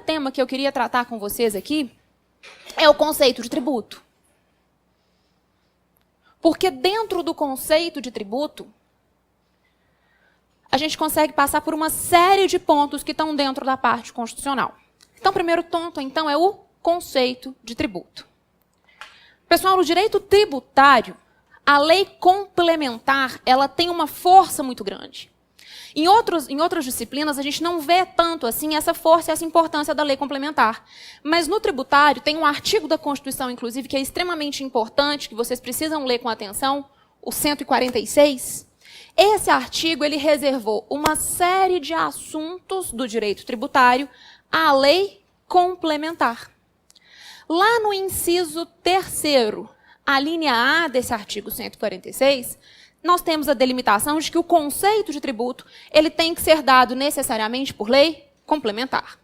tema que eu queria tratar com vocês aqui é o conceito de tributo. Porque dentro do conceito de tributo, a gente consegue passar por uma série de pontos que estão dentro da parte constitucional. Então, o primeiro ponto, então, é o conceito de tributo. Pessoal, no direito tributário, a lei complementar, ela tem uma força muito grande. Em outras disciplinas, a gente não vê tanto assim essa força e essa importância da lei complementar. Mas no tributário, tem um artigo da Constituição, inclusive, que é extremamente importante, que vocês precisam ler com atenção, o 146. Esse artigo ele reservou uma série de assuntos do direito tributário à lei complementar. Lá no inciso 3º, a linha A desse artigo 146, nós temos a delimitação de que o conceito de tributo ele tem que ser dado necessariamente por lei complementar.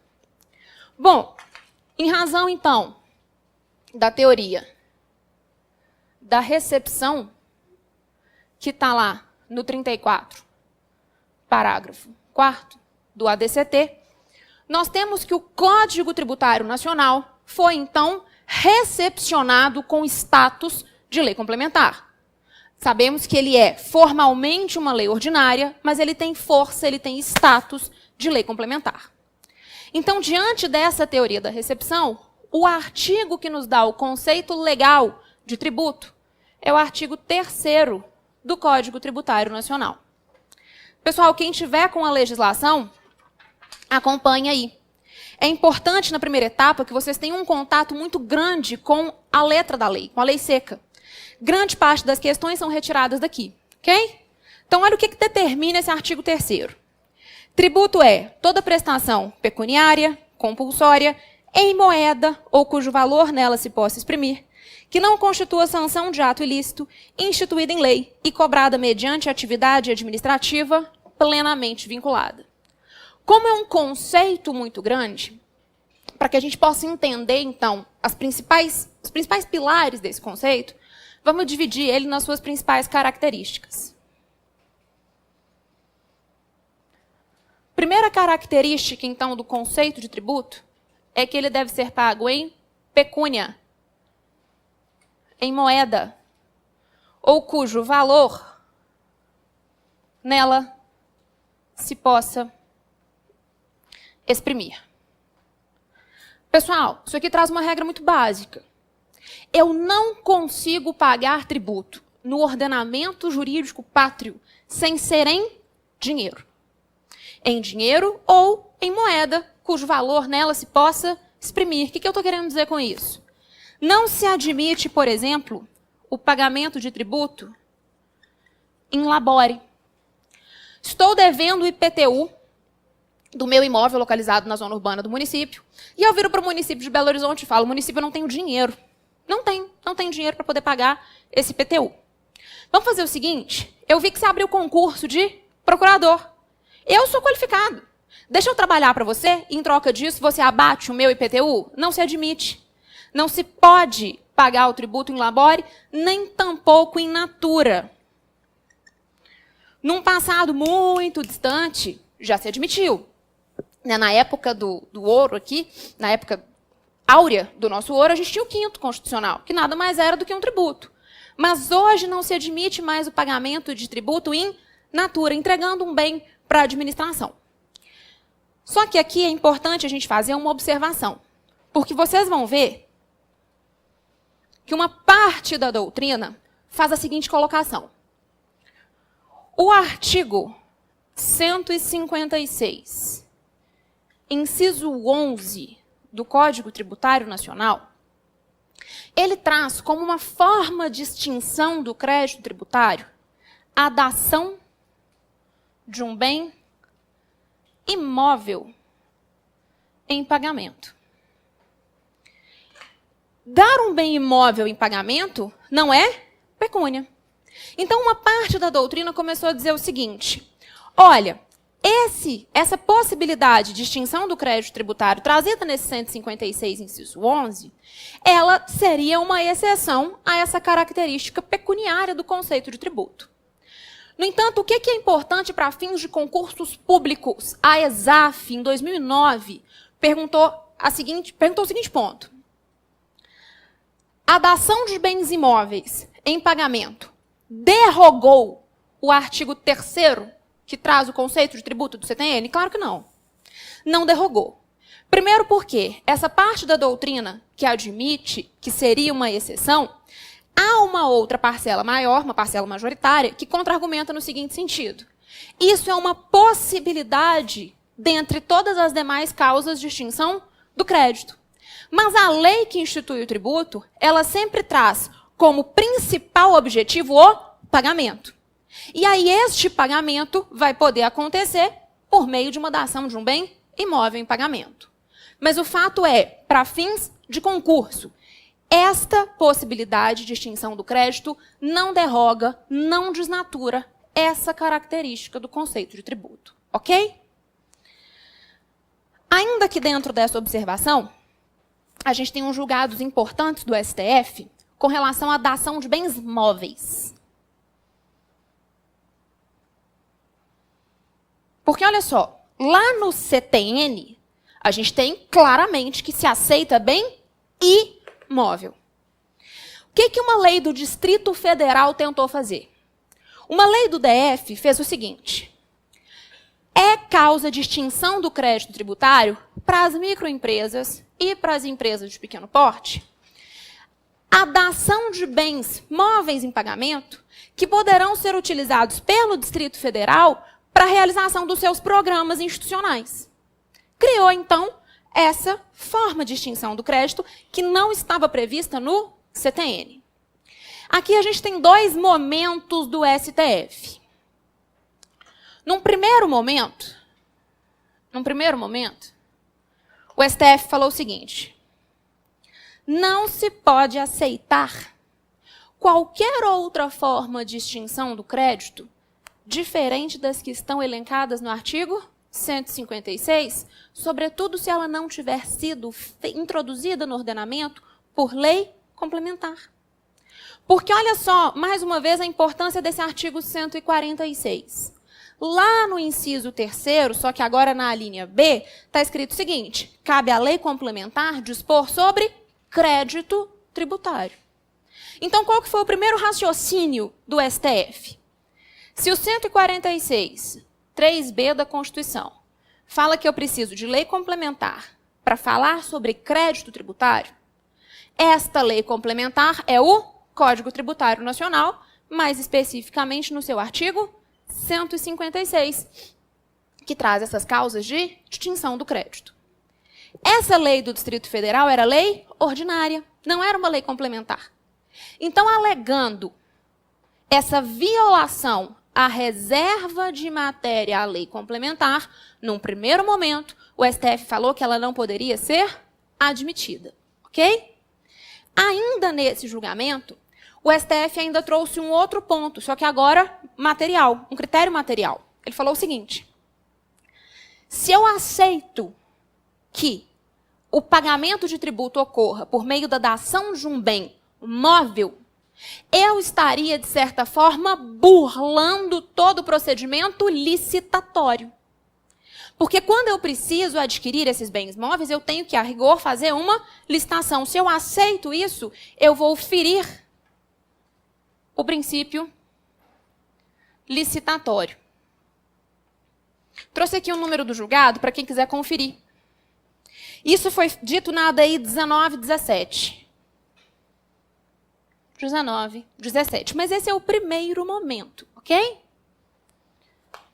Bom, em razão, então, da teoria da recepção, que está lá no 34, parágrafo 4º do ADCT, nós temos que o Código Tributário Nacional foi, então, recepcionado com status de lei complementar. Sabemos que ele é formalmente uma lei ordinária, mas ele tem força, ele tem status de lei complementar. Então, diante dessa teoria da recepção, o artigo que nos dá o conceito legal de tributo é o artigo 3º do Código Tributário Nacional. Pessoal, quem tiver com a legislação, acompanhe aí. É importante, na primeira etapa, que vocês tenham um contato muito grande com a letra da lei, com a lei seca. Grande parte das questões são retiradas daqui, ok? Então, olha o que determina esse artigo 3º. Tributo é toda prestação pecuniária, compulsória, em moeda ou cujo valor nela se possa exprimir, que não constitua sanção de ato ilícito, instituída em lei e cobrada mediante atividade administrativa plenamente vinculada. Como é um conceito muito grande, para que a gente possa entender, então, os principais pilares desse conceito, vamos dividir ele nas suas principais características. Primeira característica, então, do conceito de tributo é que ele deve ser pago em pecúnia, em moeda, ou cujo valor nela se possa exprimir. Pessoal, isso aqui traz uma regra muito básica. Eu não consigo pagar tributo no ordenamento jurídico pátrio sem ser em dinheiro. Em dinheiro ou em moeda, cujo valor nela se possa exprimir. O que eu estou querendo dizer com isso? Não se admite, por exemplo, o pagamento de tributo em labore. Estou devendo o IPTU do meu imóvel localizado na zona urbana do município, e eu viro para o município de Belo Horizonte e falo, município, eu não tenho dinheiro. Não tenho dinheiro para poder pagar esse IPTU. Vamos fazer o seguinte, eu vi que você abriu concurso de procurador. Eu sou qualificado. Deixa eu trabalhar para você, e em troca disso você abate o meu IPTU? Não se admite. Não se pode pagar o tributo em labore, nem tampouco em natura. Num passado muito distante, já se admitiu. Na época do ouro aqui, na época áurea do nosso ouro, a gente tinha o 5º constitucional, que nada mais era do que um tributo. Mas hoje não se admite mais o pagamento de tributo em natura, entregando um bem para a administração. Só que aqui é importante a gente fazer uma observação, porque vocês vão ver que uma parte da doutrina faz a seguinte colocação. O artigo 156, inciso 11 do Código Tributário Nacional, ele traz como uma forma de extinção do crédito tributário a dação de um bem imóvel em pagamento. Dar um bem imóvel em pagamento não é pecúnia. Então, uma parte da doutrina começou a dizer o seguinte, olha, essa possibilidade de extinção do crédito tributário trazida nesse 156, inciso 11, ela seria uma exceção a essa característica pecuniária do conceito de tributo. No entanto, o que é importante para fins de concursos públicos? A ESAF, em 2009, perguntou perguntou o seguinte ponto. A dação de bens imóveis em pagamento derrogou o artigo 3º, que traz o conceito de tributo do CTN? Claro que não. Não derrogou. Primeiro porque essa parte da doutrina que admite que seria uma exceção, há uma outra parcela maior, uma parcela majoritária, que contra-argumenta no seguinte sentido. Isso é uma possibilidade dentre todas as demais causas de extinção do crédito. Mas a lei que institui o tributo, ela sempre traz como principal objetivo o pagamento. E aí este pagamento vai poder acontecer por meio de uma dação de um bem imóvel em pagamento. Mas o fato é, para fins de concurso, esta possibilidade de extinção do crédito não derroga, não desnatura essa característica do conceito de tributo. Ok? Ainda que dentro dessa observação, a gente tem uns julgados importantes do STF com relação à dação de bens móveis. Porque, olha só, lá no CTN, a gente tem claramente que se aceita bem imóvel. O que uma lei do Distrito Federal tentou fazer? Uma lei do DF fez o seguinte. É causa de extinção do crédito tributário para as microempresas e para as empresas de pequeno porte a dação de bens móveis em pagamento que poderão ser utilizados pelo Distrito Federal para a realização dos seus programas institucionais. Criou, então, essa forma de extinção do crédito que não estava prevista no CTN. Aqui a gente tem dois momentos do STF. Num primeiro momento, o STF falou o seguinte: não se pode aceitar qualquer outra forma de extinção do crédito diferente das que estão elencadas no artigo 156, sobretudo se ela não tiver sido introduzida no ordenamento por lei complementar. Porque, olha só, mais uma vez, a importância desse artigo 146. Lá no inciso 3º, só que agora na linha B, está escrito o seguinte: cabe à lei complementar dispor sobre crédito tributário. Então, qual que foi o primeiro raciocínio do STF? Se o 146, 3b da Constituição, fala que eu preciso de lei complementar para falar sobre crédito tributário, esta lei complementar é o Código Tributário Nacional, mais especificamente no seu artigo 156, que traz essas causas de extinção do crédito. Essa lei do Distrito Federal era lei ordinária, não era uma lei complementar. Então, alegando essa violação à reserva de matéria à lei complementar, num primeiro momento, o STF falou que ela não poderia ser admitida. Ok? Ainda nesse julgamento, o STF ainda trouxe um outro ponto, só que agora material, um critério material. Ele falou o seguinte: se eu aceito que o pagamento de tributo ocorra por meio da dação de um bem móvel, eu estaria, de certa forma, burlando todo o procedimento licitatório. Porque quando eu preciso adquirir esses bens móveis, eu tenho que, a rigor, fazer uma licitação. Se eu aceito isso, eu vou ferir o princípio licitatório. Trouxe aqui o número do julgado para quem quiser conferir. Isso foi dito na ADI 1917. 1917. Mas esse é o primeiro momento, ok?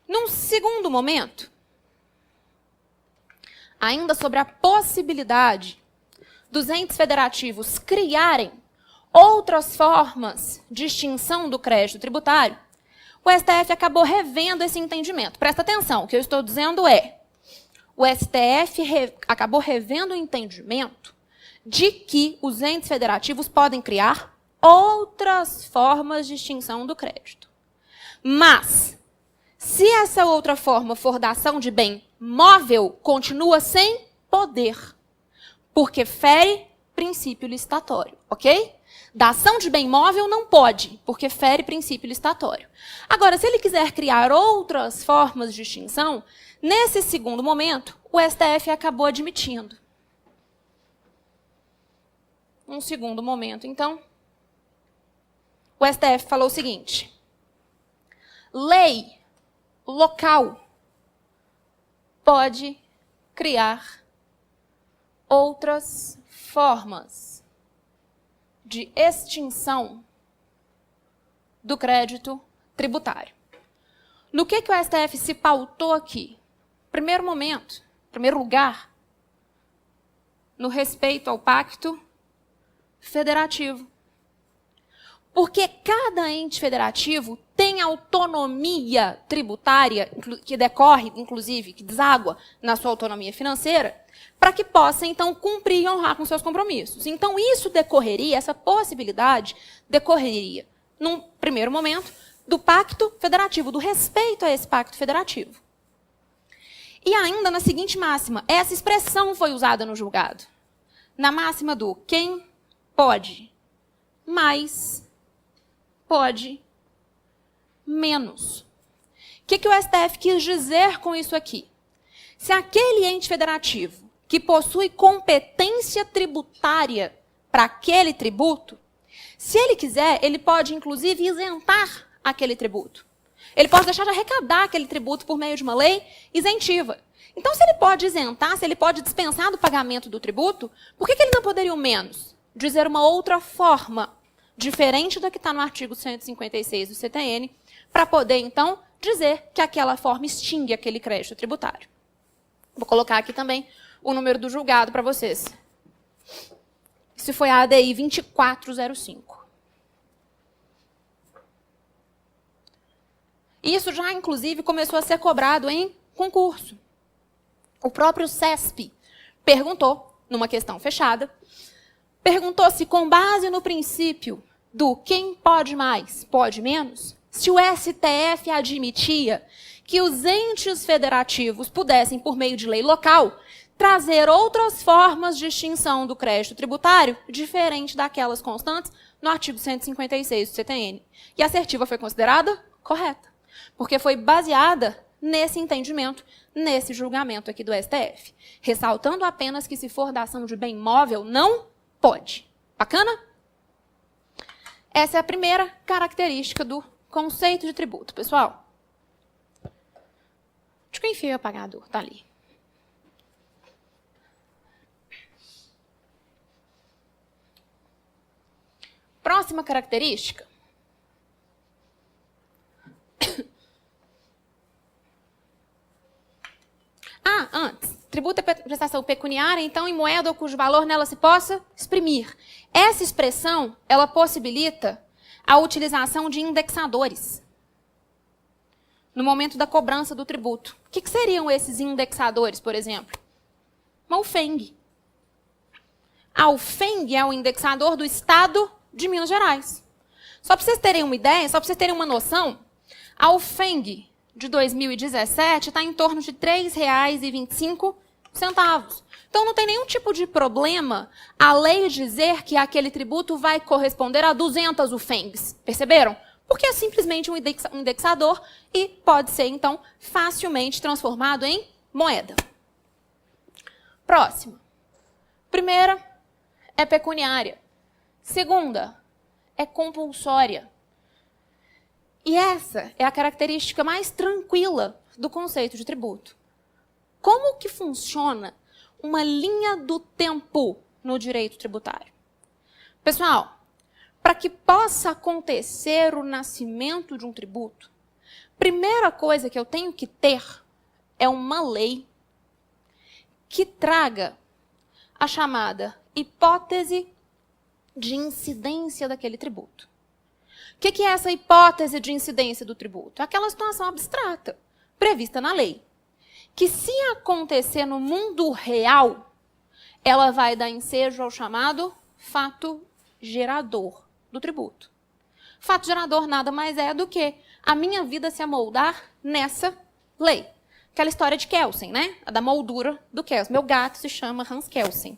Num segundo momento, ainda sobre a possibilidade dos entes federativos criarem outras formas de extinção do crédito tributário, o STF acabou revendo esse entendimento. Presta atenção, o que eu estou dizendo é: o STF acabou revendo o entendimento de que os entes federativos podem criar outras formas de extinção do crédito. Mas, se essa outra forma for dação de bem móvel, continua sem poder, porque fere princípio licitatório, ok? Dação de bem móvel não pode, porque fere princípio licitatório. Agora, se ele quiser criar outras formas de extinção, nesse segundo momento, o STF acabou admitindo. um segundo momento, então, o STF falou o seguinte: lei local pode criar outras formas de extinção do crédito tributário. No que o STF se pautou aqui? Primeiro momento, primeiro lugar, no respeito ao pacto federativo. Porque cada ente federativo tem autonomia tributária, que decorre, inclusive, que deságua na sua autonomia financeira, para que possa, então, cumprir e honrar com seus compromissos. Então, isso decorreria, essa possibilidade decorreria, num primeiro momento, do pacto federativo, do respeito a esse pacto federativo. E ainda na seguinte máxima, essa expressão foi usada no julgado. Na máxima do quem pode mais pode menos. O que o STF quis dizer com isso aqui? Se aquele ente federativo que possui competência tributária para aquele tributo, se ele quiser, ele pode, inclusive, isentar aquele tributo. Ele pode deixar de arrecadar aquele tributo por meio de uma lei isentiva. Então, se ele pode isentar, se ele pode dispensar do pagamento do tributo, por que ele não poderia o menos? Dizer uma outra forma, diferente da que está no artigo 156 do CTN, para poder, então, dizer que aquela forma extingue aquele crédito tributário. Vou colocar aqui também o número do julgado para vocês. Isso foi a ADI 2405. Isso já, inclusive, começou a ser cobrado em concurso. O próprio CESP perguntou, numa questão fechada, perguntou se, com base no princípio do quem pode mais, pode menos, se o STF admitia que os entes federativos pudessem, por meio de lei local, trazer outras formas de extinção do crédito tributário diferente daquelas constantes no artigo 156 do CTN. E a assertiva foi considerada correta, porque foi baseada nesse entendimento, nesse julgamento aqui do STF. Ressaltando apenas que, se for da ação de bem móvel, não pode. Bacana? Essa é a primeira característica do conceito de tributo, pessoal. Acho que eu enfiei o apagador, está ali. Próxima característica. Antes, tributo é prestação pecuniária, então, em moeda ou cujo valor nela se possa exprimir. Essa expressão, ela possibilita a utilização de indexadores no momento da cobrança do tributo. O que seriam esses indexadores, por exemplo? Uma UFENG. A UFENG é o indexador do Estado de Minas Gerais. Só para vocês terem uma ideia, só para vocês terem uma noção, a UFENG de 2017 está em torno de R$ 3,25. Então, não tem nenhum tipo de problema a lei dizer que aquele tributo vai corresponder a 200 UFENGs. Perceberam? Porque é simplesmente um indexador e pode ser, então, facilmente transformado em moeda. Próxima. Primeira é pecuniária. Segunda é compulsória. E essa é a característica mais tranquila do conceito de tributo. Como que funciona uma linha do tempo no direito tributário? Pessoal, para que possa acontecer o nascimento de um tributo, primeira coisa que eu tenho que ter é uma lei que traga a chamada hipótese de incidência daquele tributo. O que é essa hipótese de incidência do tributo? Aquela situação abstrata, prevista na lei, que, se acontecer no mundo real, ela vai dar ensejo ao chamado fato gerador do tributo. Fato gerador nada mais é do que a minha vida se amoldar nessa lei. Aquela história de Kelsen, né? A da moldura do Kelsen. Meu gato se chama Hans Kelsen.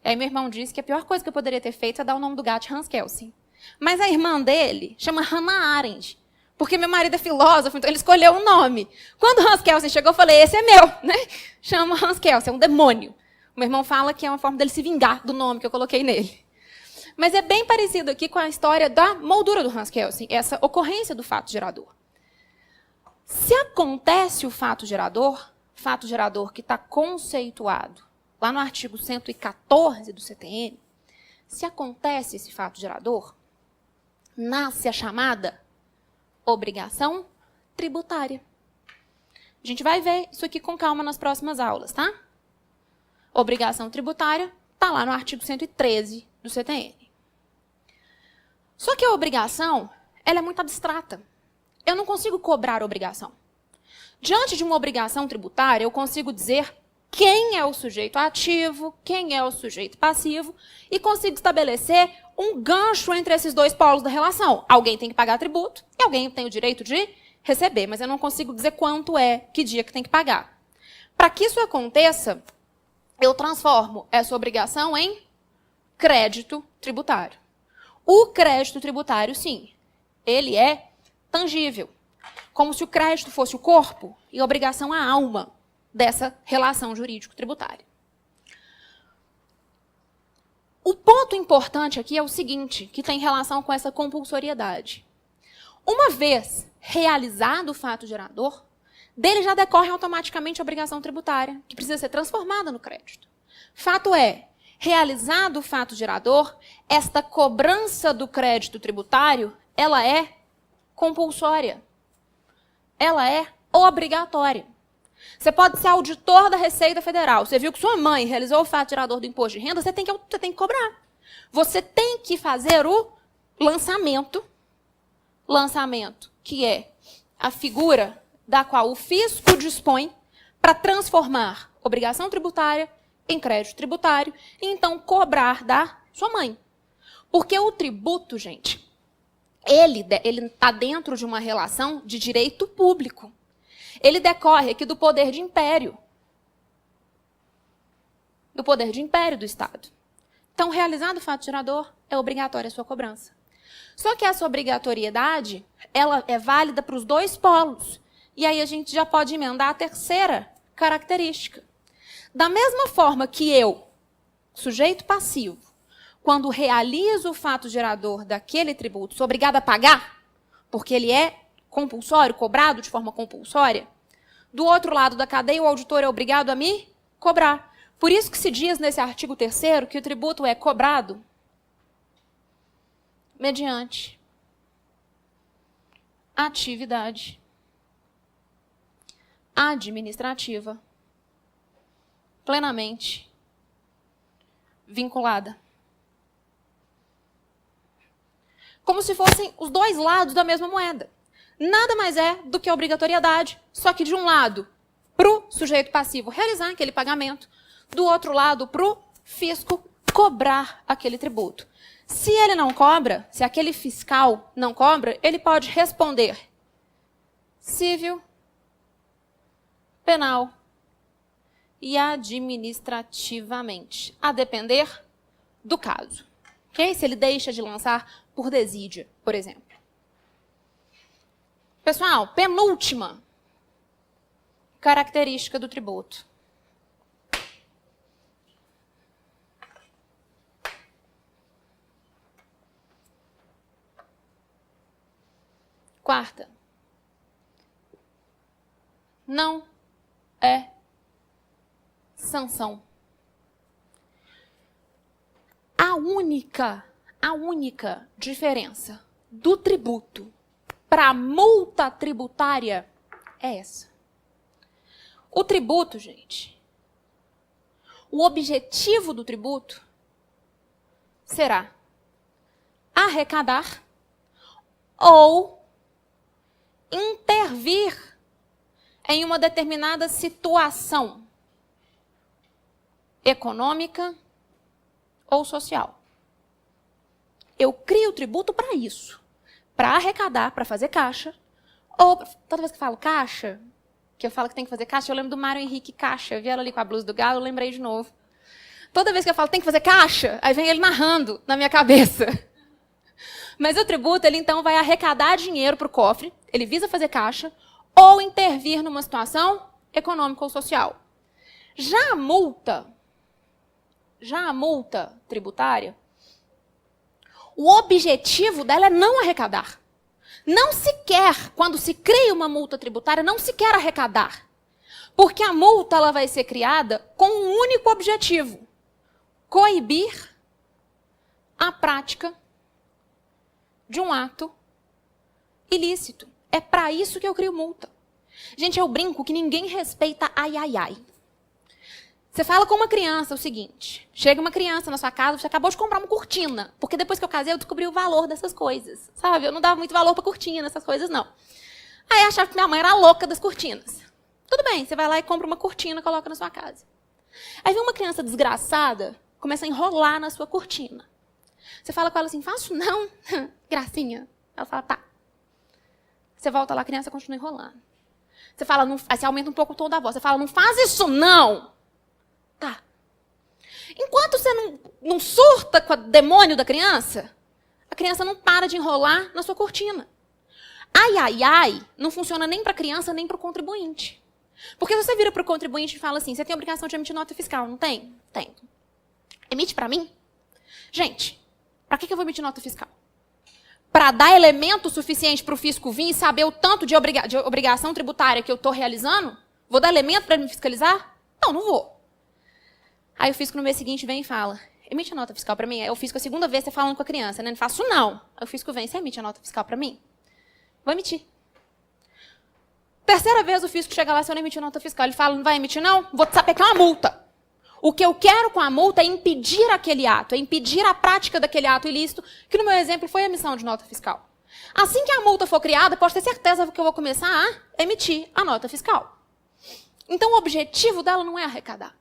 E aí meu irmão disse que a pior coisa que eu poderia ter feito é dar o nome do gato de Hans Kelsen. Mas a irmã dele chama Hannah Arendt, porque meu marido é filósofo, então ele escolheu um nome. Quando Hans Kelsen chegou, eu falei, esse é meu, né? Chama Hans Kelsen, é um demônio. O meu irmão fala que é uma forma dele se vingar do nome que eu coloquei nele. Mas é bem parecido aqui com a história da moldura do Hans Kelsen, essa ocorrência do fato gerador. Se acontece o fato gerador que está conceituado lá no artigo 114 do CTN, se acontece esse fato gerador, nasce a chamada obrigação tributária. A gente vai ver isso aqui com calma nas próximas aulas, tá? Obrigação tributária está lá no artigo 113 do CTN. Só que a obrigação, ela é muito abstrata. Eu não consigo cobrar a obrigação. Diante de uma obrigação tributária, eu consigo dizer quem é o sujeito ativo, quem é o sujeito passivo, e consigo estabelecer um gancho entre esses dois polos da relação. Alguém tem que pagar tributo e alguém tem o direito de receber, mas eu não consigo dizer quanto é, que dia que tem que pagar. Para que isso aconteça, eu transformo essa obrigação em crédito tributário. O crédito tributário, sim, ele é tangível. Como se o crédito fosse o corpo e a obrigação a alma dessa relação jurídico-tributária. O ponto importante aqui é o seguinte, que tem relação com essa compulsoriedade. Uma vez realizado o fato gerador, dele já decorre automaticamente a obrigação tributária, que precisa ser transformada no crédito. Fato é, realizado o fato gerador, esta cobrança do crédito tributário, ela é compulsória. Ela é obrigatória. Você pode ser auditor da Receita Federal. Você viu que sua mãe realizou o fato gerador do imposto de renda, você tem que cobrar. Você tem que fazer o lançamento, que é a figura da qual o fisco dispõe para transformar obrigação tributária em crédito tributário e então cobrar da sua mãe. Porque o tributo, gente, ele está dentro de uma relação de direito público. Ele decorre aqui do poder de império. Do poder de império do Estado. Então, realizado o fato gerador, é obrigatória a sua cobrança. Só que essa obrigatoriedade, ela é válida para os dois polos. E aí a gente já pode emendar a terceira característica. Da mesma forma que eu, sujeito passivo, quando realizo o fato gerador daquele tributo, sou obrigada a pagar, porque ele é compulsório, cobrado de forma compulsória, do outro lado da cadeia, o auditor é obrigado a me cobrar. Por isso que se diz nesse artigo 3º que o tributo é cobrado mediante atividade administrativa plenamente vinculada. Como se fossem os dois lados da mesma moeda. Nada mais é do que a obrigatoriedade, só que de um lado, para o sujeito passivo realizar aquele pagamento, do outro lado, para o fisco cobrar aquele tributo. Se ele não cobra, se aquele fiscal não cobra, ele pode responder civil, penal e administrativamente, a depender do caso. Okay? Se ele deixa de lançar por desídia, por exemplo. Pessoal, penúltima característica do tributo. Quarta. Não é sanção. A única diferença do tributo para a multa tributária é essa. O tributo, gente, o objetivo do tributo será arrecadar ou intervir em uma determinada situação econômica ou social. Eu crio o tributo para isso. Para arrecadar, para fazer caixa. Ou, toda vez que eu falo caixa, que eu falo que tem que fazer caixa, eu lembro do Mário Henrique Caixa. Eu vi ela ali com a blusa do Galo, eu lembrei de novo. Toda vez que eu falo tem que fazer caixa, aí vem ele narrando na minha cabeça. Mas o tributo, ele então vai arrecadar dinheiro para o cofre, ele visa fazer caixa, ou intervir numa situação econômica ou social. Já a multa tributária, O objetivo dela é não arrecadar. Não se quer, quando se cria uma multa tributária, não se quer arrecadar. Porque a multa ela vai ser criada com um único objetivo: coibir a prática de um ato ilícito. É para isso que eu crio multa. Gente, eu brinco que ninguém respeita ai, ai, ai. Você fala com uma criança o seguinte: chega uma criança na sua casa, você acabou de comprar uma cortina. Porque depois que eu casei, eu descobri o valor dessas coisas. Sabe? Eu não dava muito valor para cortina, essas coisas não. Aí eu achava que minha mãe era louca das cortinas. Tudo bem, você vai lá e compra uma cortina e coloca na sua casa. Aí vem uma criança desgraçada, começa a enrolar na sua cortina. Você fala com ela assim: faço não, gracinha. Ela fala: tá. Você volta lá, a criança continua enrolando. Você fala, não, aí você aumenta um pouco o tom da voz. Você fala: não faz isso não. Tá. Enquanto você não surta com o demônio da criança, a criança não para de enrolar na sua cortina. Ai, ai, ai, não funciona nem para a criança, nem para o contribuinte. Porque você vira para o contribuinte e fala assim: você tem a obrigação de emitir nota fiscal, não tem? Tem. Emite para mim? Gente, para que eu vou emitir nota fiscal? Para dar elemento suficiente para o fisco vir e saber o tanto de obrigação tributária que eu estou realizando? Vou dar elemento para ele me fiscalizar? Não, não vou. Aí o fisco no mês seguinte vem e fala: emite a nota fiscal para mim. Aí o fisco, a segunda vez, você falando com a criança, né? Não faço não. Aí o fisco vem: você emite a nota fiscal para mim? Vou emitir. Terceira vez o fisco chega lá: se eu não emitir nota fiscal, ele fala: não vai emitir não? Vou te sapecar uma multa. O que eu quero com a multa é impedir aquele ato, é impedir a prática daquele ato ilícito, que no meu exemplo foi a emissão de nota fiscal. Assim que a multa for criada, pode ter certeza que eu vou começar a emitir a nota fiscal. Então o objetivo dela não é arrecadar.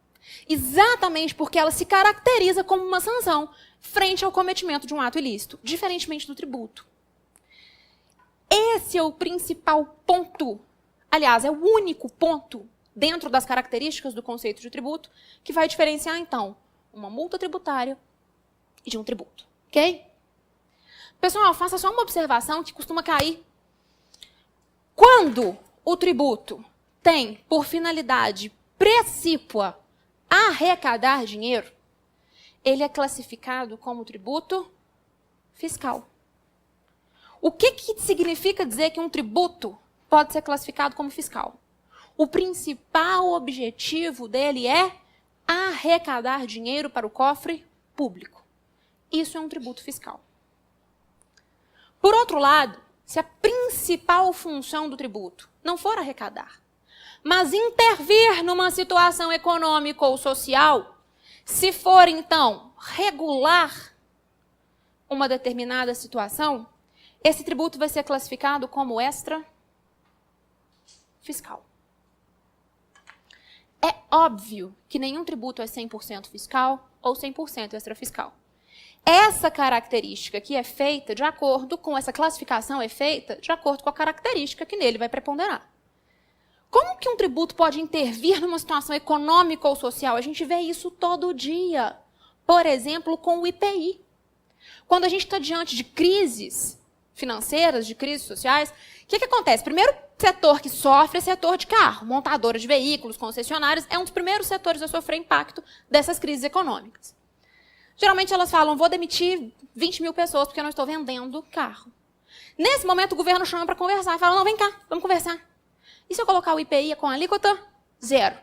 Exatamente porque ela se caracteriza como uma sanção frente ao cometimento de um ato ilícito, diferentemente do tributo. Esse é o principal ponto, aliás, é o único ponto dentro das características do conceito de tributo que vai diferenciar, então, uma multa tributária de um tributo. Ok? Pessoal, faça só uma observação que costuma cair. Quando o tributo tem por finalidade precípua arrecadar dinheiro, ele é classificado como tributo fiscal. O que significa dizer que um tributo pode ser classificado como fiscal? O principal objetivo dele é arrecadar dinheiro para o cofre público. Isso é um tributo fiscal. Por outro lado, se a principal função do tributo não for arrecadar, mas intervir numa situação econômica ou social, se for, então, regular uma determinada situação, esse tributo vai ser classificado como extra fiscal. É óbvio que nenhum tributo é 100% fiscal ou 100% extrafiscal. Essa característica que é feita de acordo com essa classificação é feita de acordo com a característica que nele vai preponderar. Como que um tributo pode intervir numa situação econômica ou social? A gente vê isso todo dia. Por exemplo, com o IPI. Quando a gente está diante de crises financeiras, de crises sociais, o que acontece? Primeiro setor que sofre é o setor de carro. Montadora de veículos, concessionários, é um dos primeiros setores a sofrer impacto dessas crises econômicas. Geralmente elas falam: vou demitir 20 mil pessoas porque eu não estou vendendo carro. Nesse momento o governo chama para conversar e fala: não, vem cá, vamos conversar. E se eu colocar o IPI com alíquota zero?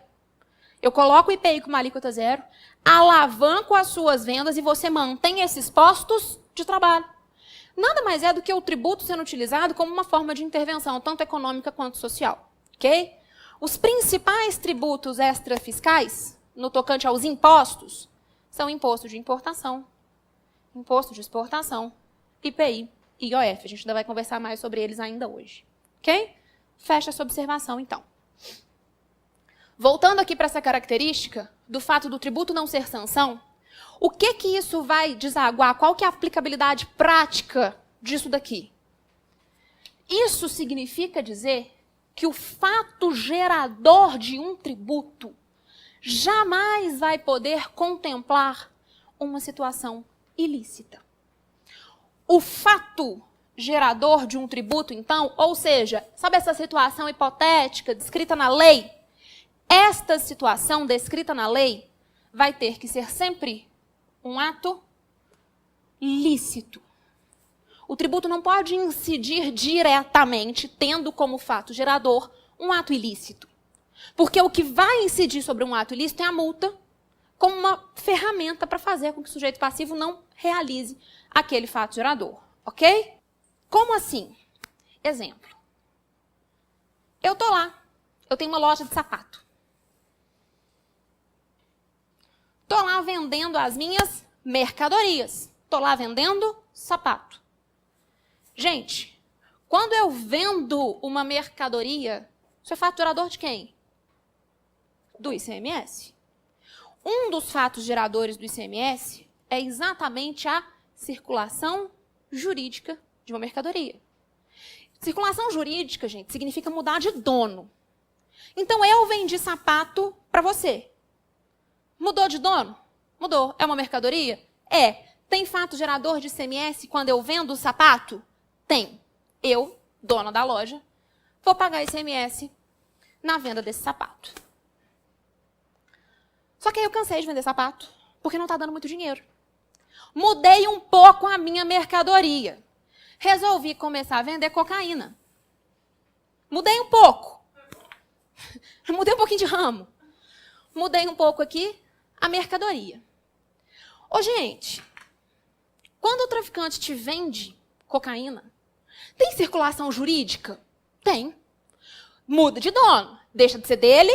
Eu coloco o IPI com uma alíquota zero, alavanco as suas vendas e você mantém esses postos de trabalho. Nada mais é do que o tributo sendo utilizado como uma forma de intervenção, tanto econômica quanto social. Ok? Os principais tributos extrafiscais, no tocante aos impostos, são imposto de importação, imposto de exportação, IPI e IOF. A gente ainda vai conversar mais sobre eles ainda hoje. Ok? Fecha essa observação, então. Voltando aqui para essa característica do fato do tributo não ser sanção, o que isso vai desaguar? Qual que é a aplicabilidade prática disso daqui? Isso significa dizer que o fato gerador de um tributo jamais vai poder contemplar uma situação ilícita. O fato gerador de um tributo, então, ou seja, sabe essa situação hipotética descrita na lei? Esta situação descrita na lei vai ter que ser sempre um ato lícito. O tributo não pode incidir diretamente, tendo como fato gerador um ato ilícito. Porque o que vai incidir sobre um ato ilícito é a multa, como uma ferramenta para fazer com que o sujeito passivo não realize aquele fato gerador. Ok? Como assim? Exemplo. Eu tô lá. Eu tenho uma loja de sapato. Tô lá vendendo as minhas mercadorias. Tô lá vendendo sapato. Gente, quando eu vendo uma mercadoria, isso é fato gerador de quem? Do ICMS. Um dos fatos geradores do ICMS é exatamente a circulação jurídica de uma mercadoria. Circulação jurídica, gente, significa mudar de dono. Então, eu vendi sapato para você. Mudou de dono? Mudou. É uma mercadoria? É. Tem fato gerador de ICMS quando eu vendo o sapato? Tem. Eu, dona da loja, vou pagar ICMS na venda desse sapato. Só que aí eu cansei de vender sapato, porque não está dando muito dinheiro. Mudei um pouco a minha mercadoria. Resolvi começar a vender cocaína. Mudei um pouco. Mudei um pouquinho de ramo. Mudei um pouco aqui a mercadoria. Ô, gente, quando o traficante te vende cocaína, tem circulação jurídica? Tem. Muda de dono. Deixa de ser dele,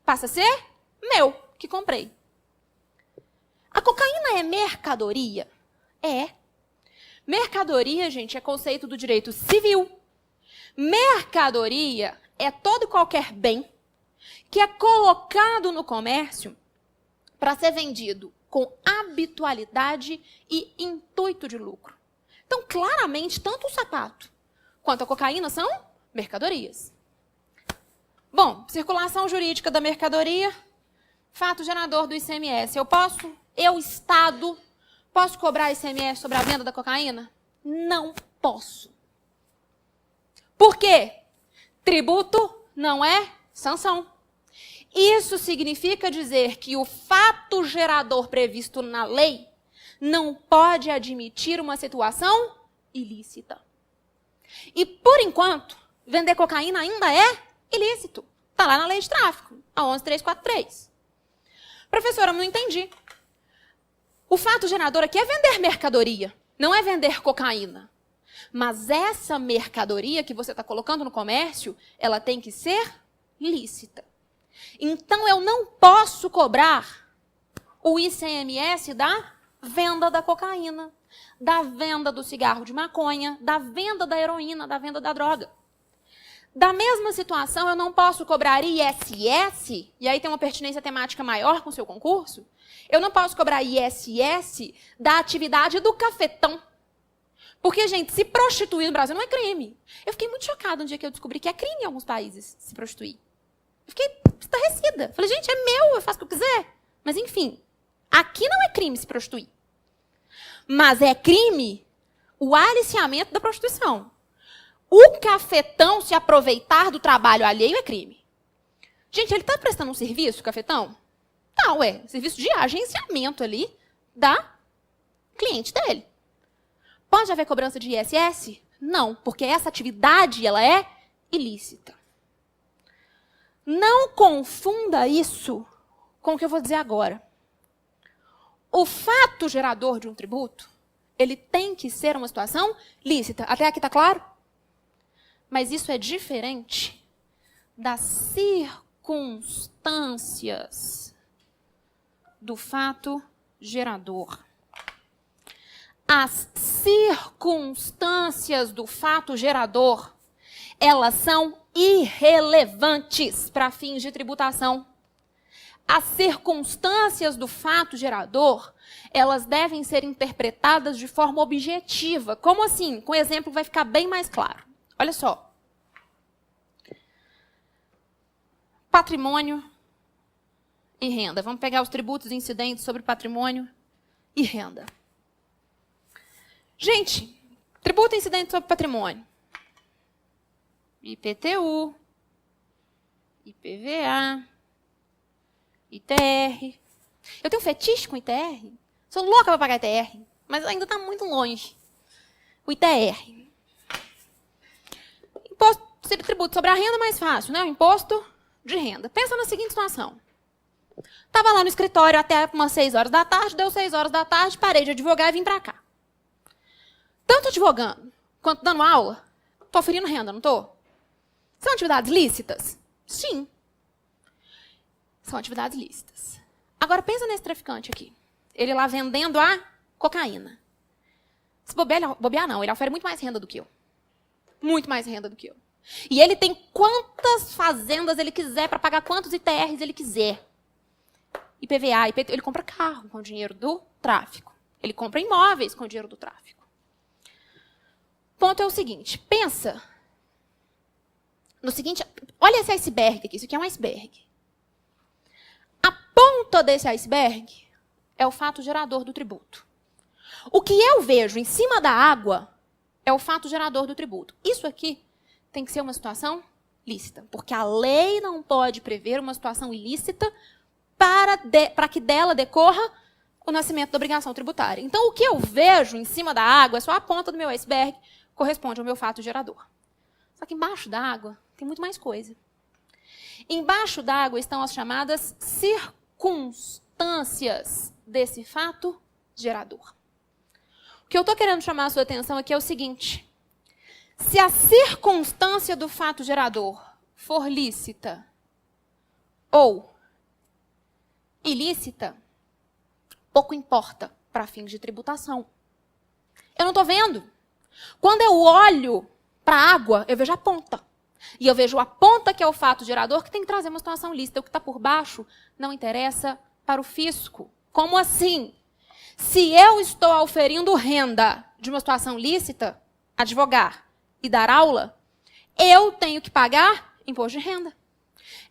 passa a ser meu, que comprei. A cocaína é mercadoria? É. Mercadoria, gente, é conceito do direito civil. Mercadoria é todo e qualquer bem que é colocado no comércio para ser vendido com habitualidade e intuito de lucro. Então, claramente, tanto o sapato quanto a cocaína são mercadorias. Bom, circulação jurídica da mercadoria, fato gerador do ICMS. Eu, Estado, posso cobrar ICMS sobre a venda da cocaína? Não posso. Por quê? Tributo não é sanção. Isso significa dizer que o fato gerador previsto na lei não pode admitir uma situação ilícita. E, por enquanto, vender cocaína ainda é ilícito. Está lá na lei de tráfico, a 11.343. Professora, eu não entendi. O fato gerador aqui é vender mercadoria, não é vender cocaína. Mas essa mercadoria que você está colocando no comércio, ela tem que ser lícita. Então, eu não posso cobrar o ICMS da venda da cocaína, da venda do cigarro de maconha, da venda da heroína, da venda da droga. Da mesma situação, eu não posso cobrar ISS, e aí tem uma pertinência temática maior com o seu concurso, eu não posso cobrar ISS da atividade do cafetão. Porque, gente, se prostituir no Brasil não é crime. Eu fiquei muito chocada no dia que eu descobri que é crime em alguns países se prostituir. Eu fiquei estarrecida. Falei, gente, é meu, eu faço o que eu quiser. Mas, enfim, aqui não é crime se prostituir. Mas é crime o aliciamento da prostituição. O cafetão se aproveitar do trabalho alheio é crime. Gente, ele está prestando um serviço, o cafetão? Tá, ué. Serviço de agenciamento ali da cliente dele. Pode haver cobrança de ISS? Não, porque essa atividade ela é ilícita. Não confunda isso com o que eu vou dizer agora. O fato gerador de um tributo, ele tem que ser uma situação lícita. Até aqui está claro? Mas isso é diferente das circunstâncias do fato gerador. As circunstâncias do fato gerador, elas são irrelevantes para fins de tributação. As circunstâncias do fato gerador, elas devem ser interpretadas de forma objetiva. Como assim? Com o exemplo vai ficar bem mais claro. Olha só. Patrimônio e renda. Vamos pegar os tributos incidentes sobre patrimônio e renda. Gente, tributo incidente sobre patrimônio. IPTU, IPVA, ITR. Eu tenho um fetiche com ITR. Sou louca para pagar ITR, mas ainda está muito longe. O o ITR. Imposto de tributo sobre a renda é mais fácil, né? O imposto de renda. Pensa na seguinte situação. Estava lá no escritório até umas 6 horas da tarde, deu 6 horas da tarde, parei de advogar e vim para cá. Tanto advogando quanto dando aula, estou oferindo renda, não estou? São atividades lícitas? Sim. São atividades lícitas. Agora pensa nesse traficante aqui. Ele lá vendendo a cocaína. Se bobear não, ele ofere muito mais renda do que eu. Muito mais renda do que eu. E ele tem quantas fazendas ele quiser para pagar quantos ITRs ele quiser. IPVA, IPT, ele compra carro com o dinheiro do tráfico. Ele compra imóveis com o dinheiro do tráfico. O ponto é o seguinte, pensa no seguinte, olha esse iceberg aqui, isso aqui é um iceberg. A ponta desse iceberg é o fato gerador do tributo. O que eu vejo em cima da água é o fato gerador do tributo. Isso aqui tem que ser uma situação lícita, porque a lei não pode prever uma situação ilícita para que dela decorra o nascimento da obrigação tributária. Então, o que eu vejo em cima da água é só a ponta do meu iceberg, corresponde ao meu fato gerador. Só que embaixo da água tem muito mais coisa. Embaixo da água estão as chamadas circunstâncias desse fato gerador. O que eu estou querendo chamar a sua atenção aqui é o seguinte. Se a circunstância do fato gerador for lícita ou ilícita, pouco importa para fins de tributação. Eu não estou vendo. Quando eu olho para a água, eu vejo a ponta. E eu vejo a ponta, que é o fato gerador, que tem que trazer uma situação lícita. O que está por baixo não interessa para o fisco. Como assim? Se eu estou auferindo renda de uma situação lícita, advogar e dar aula, eu tenho que pagar imposto de renda.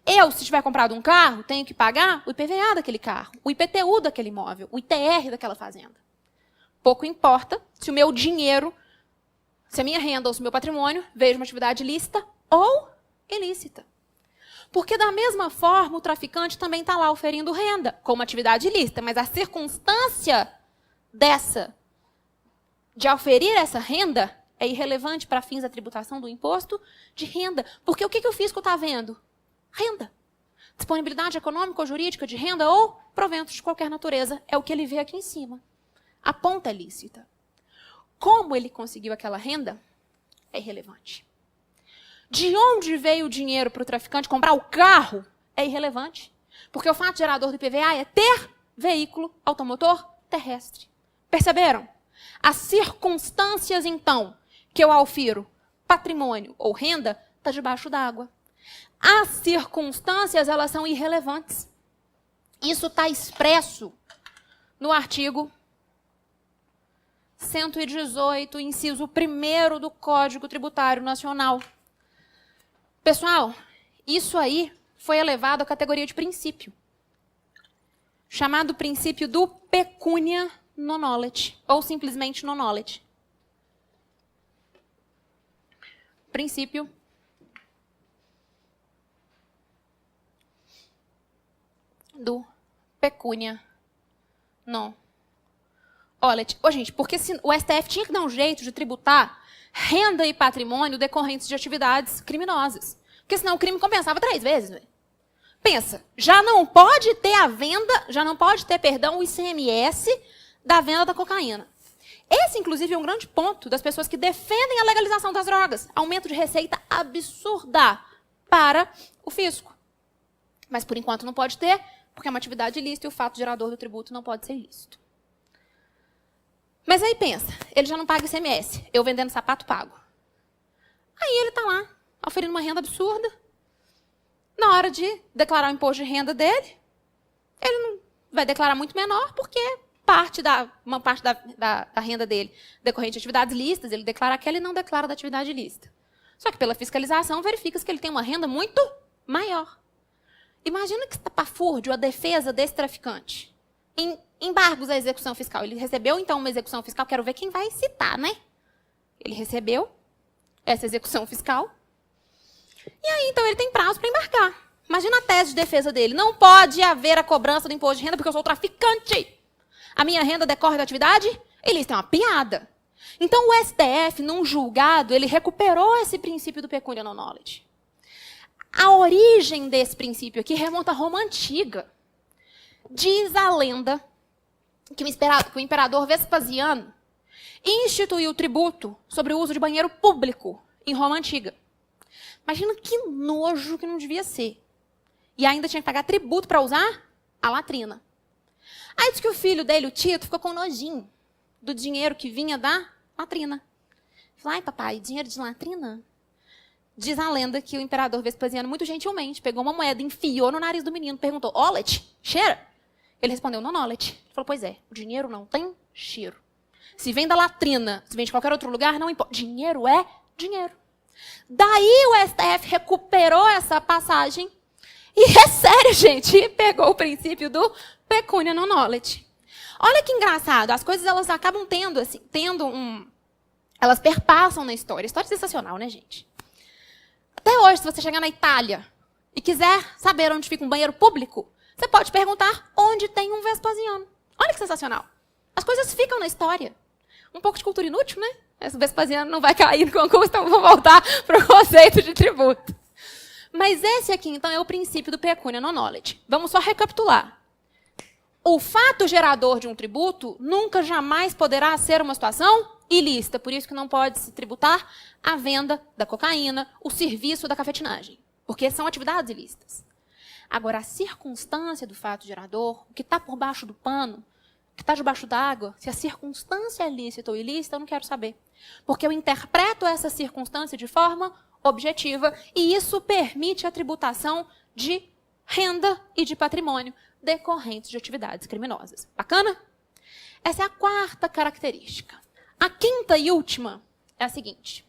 Eu, se tiver comprado um carro, tenho que pagar o IPVA daquele carro, o IPTU daquele imóvel, o ITR daquela fazenda. Pouco importa se o meu dinheiro, se a minha renda ou se o meu patrimônio veio de uma atividade lícita ou ilícita. Porque, da mesma forma, o traficante também está lá oferindo renda como uma atividade ilícita, mas a circunstância de oferir essa renda é irrelevante para fins da tributação do imposto de renda. Porque o que o fisco está vendo? Renda. Disponibilidade econômica ou jurídica de renda ou proventos de qualquer natureza. É o que ele vê aqui em cima. A ponta é lícita. Como ele conseguiu aquela renda é irrelevante. De onde veio o dinheiro para o traficante comprar o carro é irrelevante. Porque o fato gerador do IPVA é ter veículo automotor terrestre. Perceberam? As circunstâncias, então, que eu aufiro patrimônio ou renda, está debaixo d'água. As circunstâncias, elas são irrelevantes. Isso está expresso no artigo 118, inciso 1º do Código Tributário Nacional. Pessoal, isso aí foi elevado à categoria de princípio, chamado princípio do pecúnia non olet, ou simplesmente non olet. Princípio do pecúnia non olet. Ô, gente, porque o STF tinha que dar um jeito de tributar renda e patrimônio decorrentes de atividades criminosas. Porque senão o crime compensava 3 vezes, né? Pensa, já não pode ter o ICMS da venda da cocaína. Esse, inclusive, é um grande ponto das pessoas que defendem a legalização das drogas. Aumento de receita absurda para o fisco. Mas, por enquanto, não pode ter, porque é uma atividade ilícita e o fato gerador do tributo não pode ser ilícito. Mas aí pensa, ele já não paga ICMS, eu vendendo sapato pago. Aí ele está lá, oferindo uma renda absurda. Na hora de declarar o imposto de renda dele, ele não vai declarar muito menor, porque uma parte da renda dele decorrente de atividades lícitas, ele declara aquela e não declara da atividade ilícita. Só que pela fiscalização verifica-se que ele tem uma renda muito maior. Imagina que estapafúrdio a defesa desse traficante. Em embargos à execução fiscal. Ele recebeu, então, uma execução fiscal. Quero ver quem vai citar, né? Ele recebeu essa execução fiscal. E aí, então, ele tem prazo para embarcar. Imagina a tese de defesa dele. Não pode haver a cobrança do imposto de renda porque eu sou traficante. A minha renda decorre da atividade ilícita. É uma piada. Então, o STF, num julgado, ele recuperou esse princípio do pecuniary non knowledge. A origem desse princípio aqui remonta à Roma Antiga. Diz a lenda que o imperador Vespasiano instituiu tributo sobre o uso de banheiro público em Roma Antiga. Imagina que nojo que não devia ser. E ainda tinha que pagar tributo para usar a latrina. Aí diz que o filho dele, o Tito, ficou com nojinho do dinheiro que vinha da latrina. Falou, ai papai, dinheiro de latrina? Diz a lenda que o imperador Vespasiano, muito gentilmente, pegou uma moeda, enfiou no nariz do menino, perguntou, olet, cheira? Ele respondeu, não, olet. Ele falou, pois é, o dinheiro não tem cheiro. Se vem da latrina, se vem de qualquer outro lugar, não importa. Dinheiro é dinheiro. Daí o STF recuperou essa passagem e, é sério, gente, pegou o princípio do pecuniary non knowledge. Olha que engraçado, as coisas elas acabam elas perpassam na história. História sensacional, né, gente? Até hoje, se você chegar na Itália e quiser saber onde fica um banheiro público, você pode perguntar onde tem um Vespasiano. Olha que sensacional. As coisas ficam na história. Um pouco de cultura inútil, né? Esse Vespasiano não vai cair no concurso, então vou voltar para o conceito de tributo. Mas esse aqui, então, é o princípio do pecuniary non knowledge. Vamos só recapitular. O fato gerador de um tributo nunca, jamais poderá ser uma situação ilícita. Por isso que não pode se tributar a venda da cocaína, o serviço da cafetinagem. Porque são atividades ilícitas. Agora, a circunstância do fato gerador, o que está por baixo do pano, o que está debaixo d'água, se a circunstância é lícita ou ilícita, eu não quero saber. Porque eu interpreto essa circunstância de forma objetiva e isso permite a tributação de renda e de patrimônio decorrentes de atividades criminosas. Bacana? Essa é a quarta característica. A quinta e última é a seguinte.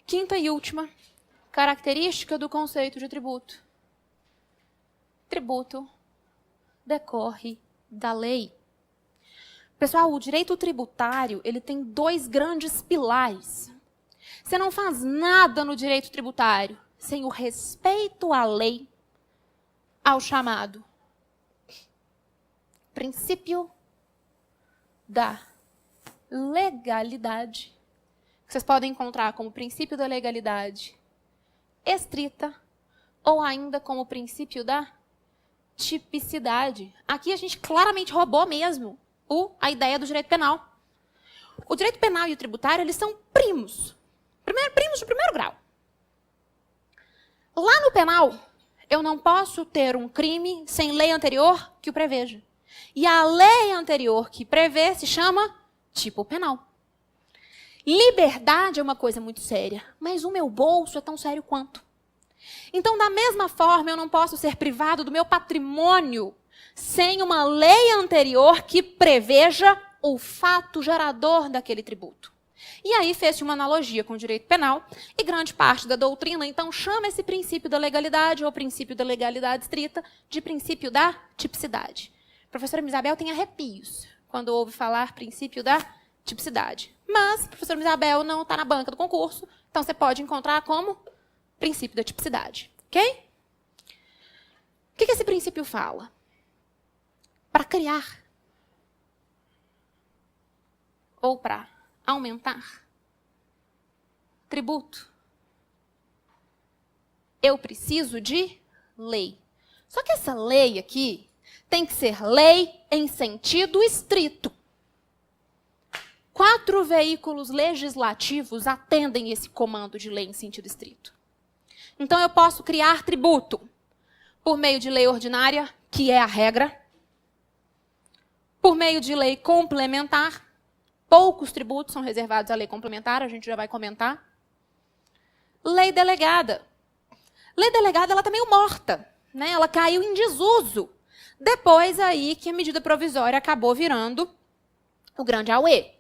Quinta e última característica do conceito de tributo. Tributo decorre da lei. Pessoal, o direito tributário ele tem dois grandes pilares. Você não faz nada no direito tributário sem o respeito à lei, ao chamado princípio da legalidade, que vocês podem encontrar como princípio da legalidade estrita ou ainda como princípio da tipicidade. Aqui a gente claramente roubou mesmo a ideia do direito penal. O direito penal e o tributário, eles são primos. Primos de primeiro grau. Lá no penal, eu não posso ter um crime sem lei anterior que o preveja. E a lei anterior que prevê se chama tipo penal. Liberdade é uma coisa muito séria, mas o meu bolso é tão sério quanto. Então, da mesma forma, eu não posso ser privado do meu patrimônio sem uma lei anterior que preveja o fato gerador daquele tributo. E aí fez-se uma analogia com o direito penal e grande parte da doutrina, então, chama esse princípio da legalidade ou princípio da legalidade estrita de princípio da tipicidade. A professora Isabel tem arrepios quando ouve falar princípio da tipicidade. Mas a professora Isabel não está na banca do concurso, então você pode encontrar como princípio da tipicidade. Ok? O que esse princípio fala? Para criar ou para aumentar tributo, eu preciso de lei. Só que essa lei aqui tem que ser lei em sentido estrito. 4 veículos legislativos atendem esse comando de lei em sentido estrito. Então, eu posso criar tributo por meio de lei ordinária, que é a regra, por meio de lei complementar. Poucos tributos são reservados à lei complementar, a gente já vai comentar. Lei delegada. Lei delegada, ela está meio morta, né? Ela caiu em desuso. Depois aí que a medida provisória acabou virando o grande auê.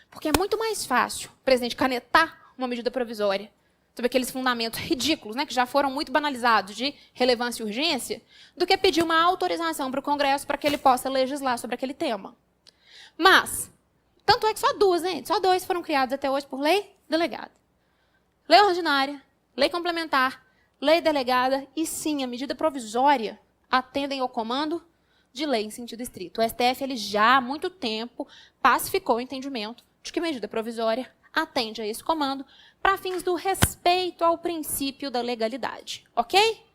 Porque é muito mais fácil o presidente canetar uma medida provisória sobre aqueles fundamentos ridículos, né, que já foram muito banalizados de relevância e urgência, do que pedir uma autorização para o Congresso para que ele possa legislar sobre aquele tema. Mas, tanto é que só 2, né? Só 2 foram criados até hoje por lei delegada. Lei ordinária, lei complementar, lei delegada e sim, a medida provisória atendem ao comando de lei em sentido estrito. O STF ele já há muito tempo pacificou o entendimento de que medida provisória atende a esse comando para fins do respeito ao princípio da legalidade, ok?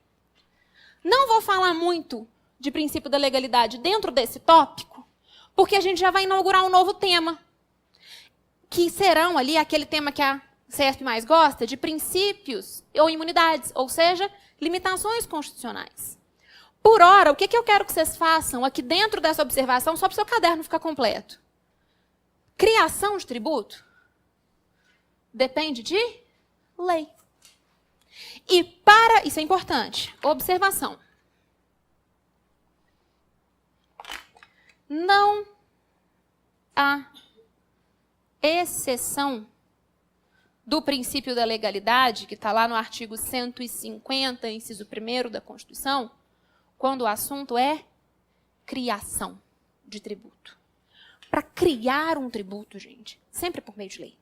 Não vou falar muito de princípio da legalidade dentro desse tópico, porque a gente já vai inaugurar um novo tema, que serão ali aquele tema que a CESP mais gosta, de princípios ou imunidades, ou seja, limitações constitucionais. Por hora, o que eu quero que vocês façam aqui dentro dessa observação, só para o seu caderno ficar completo? Criação de tributo depende de lei. E para... Isso é importante. Observação. Não há exceção do princípio da legalidade, que está lá no artigo 150, inciso 1º da Constituição, quando o assunto é criação de tributo. Para criar um tributo, gente, sempre por meio de lei.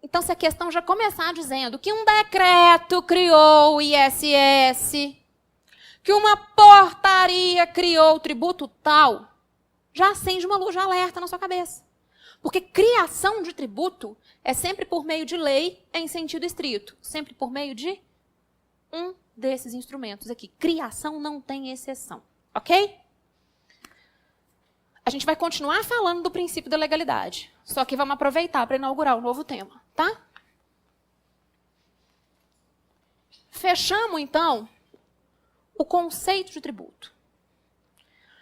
Então, se a questão já começar dizendo que um decreto criou o ISS, que uma portaria criou o tributo tal, já acende uma luz de alerta na sua cabeça. Porque criação de tributo é sempre por meio de lei em sentido estrito. Sempre por meio de um desses instrumentos aqui. Criação não tem exceção. Ok? A gente vai continuar falando do princípio da legalidade. Só que vamos aproveitar para inaugurar um novo tema. Tá? Fechamos, então, o conceito de tributo.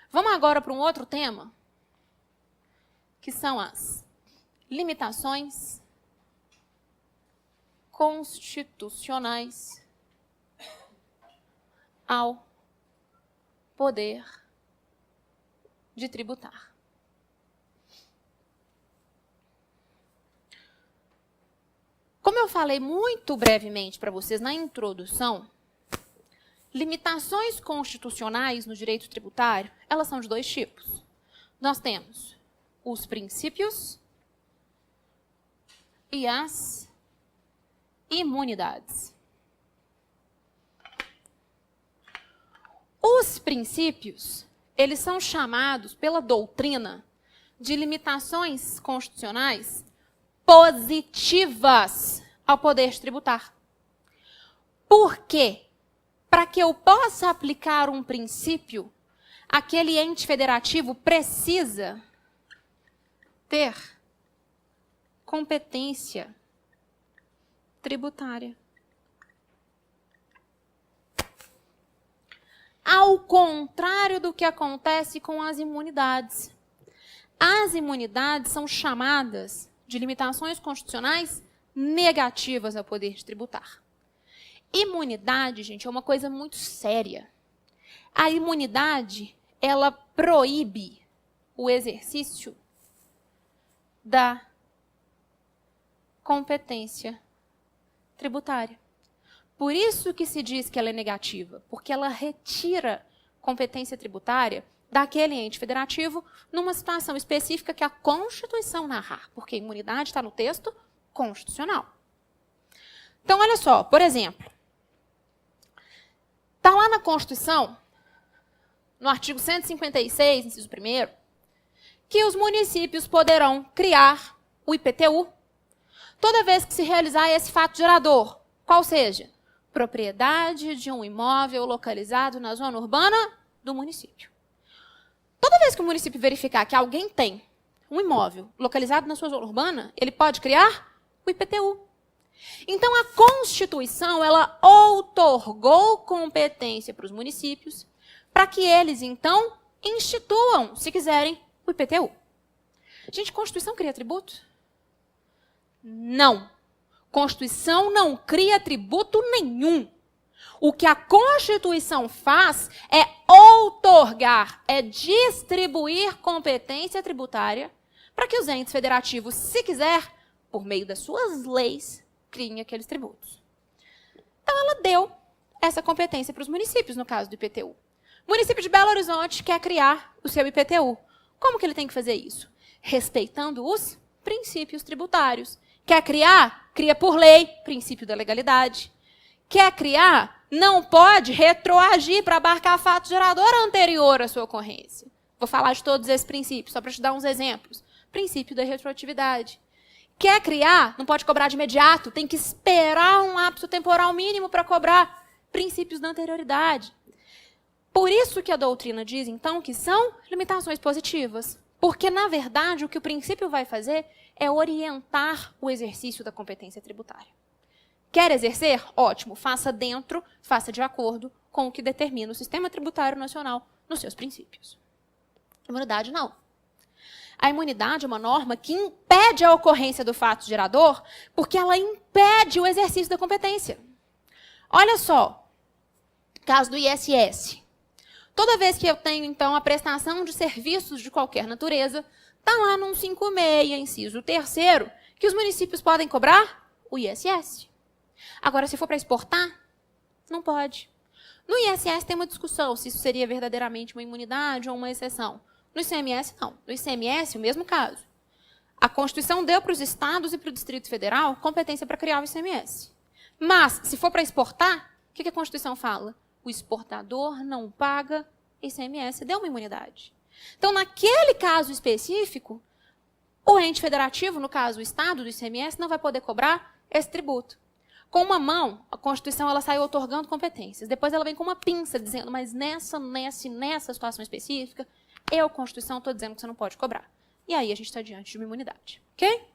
Vamos agora para um outro tema, que são as limitações constitucionais ao poder de tributar. Como eu falei muito brevemente para vocês na introdução, limitações constitucionais no direito tributário, elas são de dois tipos. Nós temos os princípios e as imunidades. Os princípios, eles são chamados pela doutrina de limitações constitucionais positivas ao poder tributar. Por quê? Para que eu possa aplicar um princípio, aquele ente federativo precisa ter competência tributária. Ao contrário do que acontece com as imunidades. As imunidades são chamadas de limitações constitucionais negativas ao poder de tributar. Imunidade, gente, é uma coisa muito séria. A imunidade, ela proíbe o exercício da competência tributária. Por isso que se diz que ela é negativa, porque ela retira competência tributária daquele ente federativo numa situação específica que a Constituição narrar, porque a imunidade está no texto constitucional. Então, olha só, por exemplo, está lá na Constituição, no artigo 156, inciso 1º, que os municípios poderão criar o IPTU toda vez que se realizar esse fato gerador, qual seja, propriedade de um imóvel localizado na zona urbana do município. Toda vez que o município verificar que alguém tem um imóvel localizado na sua zona urbana, ele pode criar o IPTU. Então, a Constituição, ela outorgou competência para os municípios para que eles, então, instituam, se quiserem, o IPTU. Gente, Constituição cria tributo? Não. Constituição não cria tributo nenhum. O que a Constituição faz é outorgar, é distribuir competência tributária para que os entes federativos, se quiser, por meio das suas leis, criem aqueles tributos. Então, ela deu essa competência para os municípios, no caso do IPTU. O município de Belo Horizonte quer criar o seu IPTU. Como que ele tem que fazer isso? Respeitando os princípios tributários. Quer criar? Cria por lei, princípio da legalidade. Quer criar? não pode retroagir para abarcar fato gerador anterior à sua ocorrência. Vou falar de todos esses princípios, só para te dar uns exemplos. Princípio da retroatividade. Quer criar? Não pode cobrar de imediato, tem que esperar um lapso temporal mínimo para cobrar. Princípios da anterioridade. Por isso que a doutrina diz, então, que são limitações positivas. Porque, na verdade, o que o princípio vai fazer é orientar o exercício da competência tributária. Quer exercer? Ótimo, faça dentro, faça de acordo com o que determina o sistema tributário nacional nos seus princípios. Imunidade, não. A imunidade é uma norma que impede a ocorrência do fato gerador, porque ela impede o exercício da competência. Olha só, caso do ISS. Toda vez que eu tenho, então, a prestação de serviços de qualquer natureza, está lá no 156, inciso 3º, que os municípios podem cobrar o ISS. Agora, se for para exportar, não pode. No ISS tem uma discussão se isso seria verdadeiramente uma imunidade ou uma exceção. No ICMS, não. No ICMS, o mesmo caso. A Constituição deu para os estados e para o Distrito Federal competência para criar o ICMS. Mas, se for para exportar, o que a Constituição fala? O exportador não paga ICMS, deu uma imunidade. Então, naquele caso específico, o ente federativo, no caso o Estado do ICMS, não vai poder cobrar esse tributo. Com uma mão, a Constituição ela saiu otorgando competências. Depois ela vem com uma pinça dizendo, mas nessa situação específica, eu, Constituição, estou dizendo que você não pode cobrar. E aí a gente está diante de uma imunidade. Ok?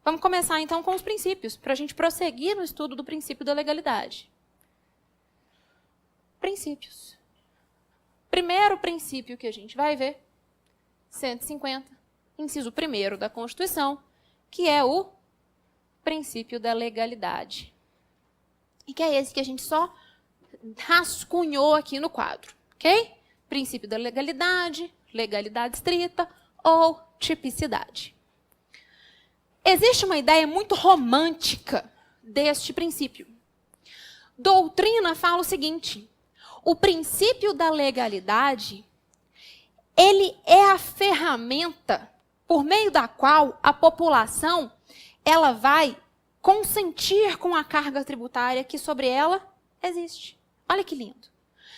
Vamos começar, então, com os princípios, para a gente prosseguir no estudo do princípio da legalidade. Princípios. Primeiro princípio que a gente vai ver, 150, inciso 1º da Constituição, que é o princípio da legalidade. E que é esse que a gente só rascunhou aqui no quadro, ok? Princípio da legalidade, legalidade estrita ou tipicidade. Existe uma ideia muito romântica deste princípio. Doutrina fala o seguinte: o princípio da legalidade, ele é a ferramenta por meio da qual a população ela vai consentir com a carga tributária que sobre ela existe. Olha que lindo.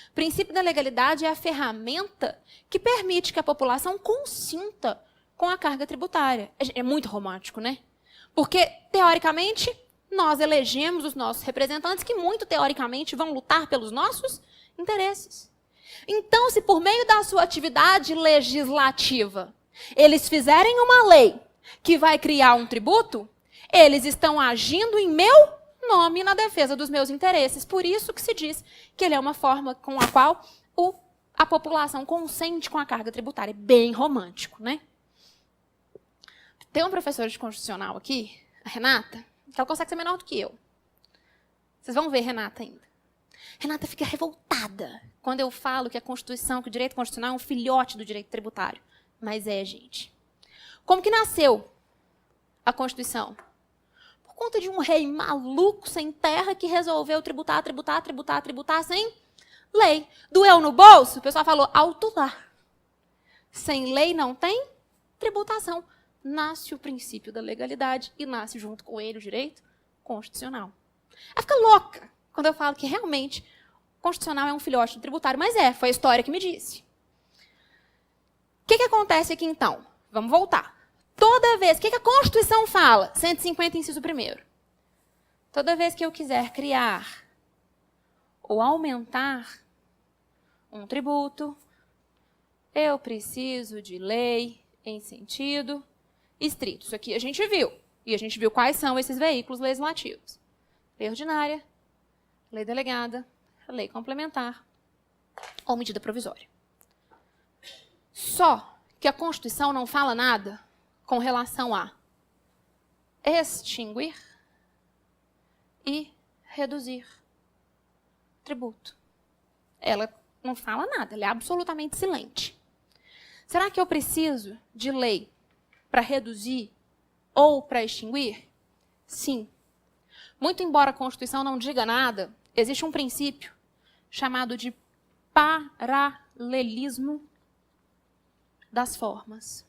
O princípio da legalidade é a ferramenta que permite que a população consinta com a carga tributária. É muito romântico, né? Porque, teoricamente, nós elegemos os nossos representantes que, muito teoricamente, vão lutar pelos nossos interesses. Então, se por meio da sua atividade legislativa, eles fizerem uma lei que vai criar um tributo, eles estão agindo em meu nome na defesa dos meus interesses. Por isso que se diz que ele é uma forma com a qual a população consente com a carga tributária. Bem romântico, né? Tem uma professora de constitucional aqui, a Renata, que ela consegue ser menor do que eu. Vocês vão ver Renata ainda. Renata fica revoltada quando eu falo que a Constituição, que o direito constitucional é um filhote do direito tributário. Mas é, gente. Como que nasceu a Constituição? Por conta de um rei maluco, sem terra, que resolveu tributar sem lei. Doeu no bolso? O pessoal falou, alto lá. Sem lei não tem tributação. Nasce o princípio da legalidade e nasce junto com ele o direito constitucional. Ela fica louca quando eu falo que realmente o constitucional é um filhote do tributário. Mas foi a história que me disse. O que acontece aqui então? Vamos voltar. Toda vez, o que a Constituição fala? 150, inciso 1º. Toda vez que eu quiser criar ou aumentar um tributo, eu preciso de lei em sentido estrito. Isso aqui a gente viu. E a gente viu quais são esses veículos legislativos. Lei ordinária, lei delegada, lei complementar ou medida provisória. Só que a Constituição não fala nada com relação a extinguir e reduzir tributo. Ela não fala nada, ela é absolutamente silente. Será que eu preciso de lei para reduzir ou para extinguir? Sim. Muito embora a Constituição não diga nada, existe um princípio chamado de paralelismo das formas,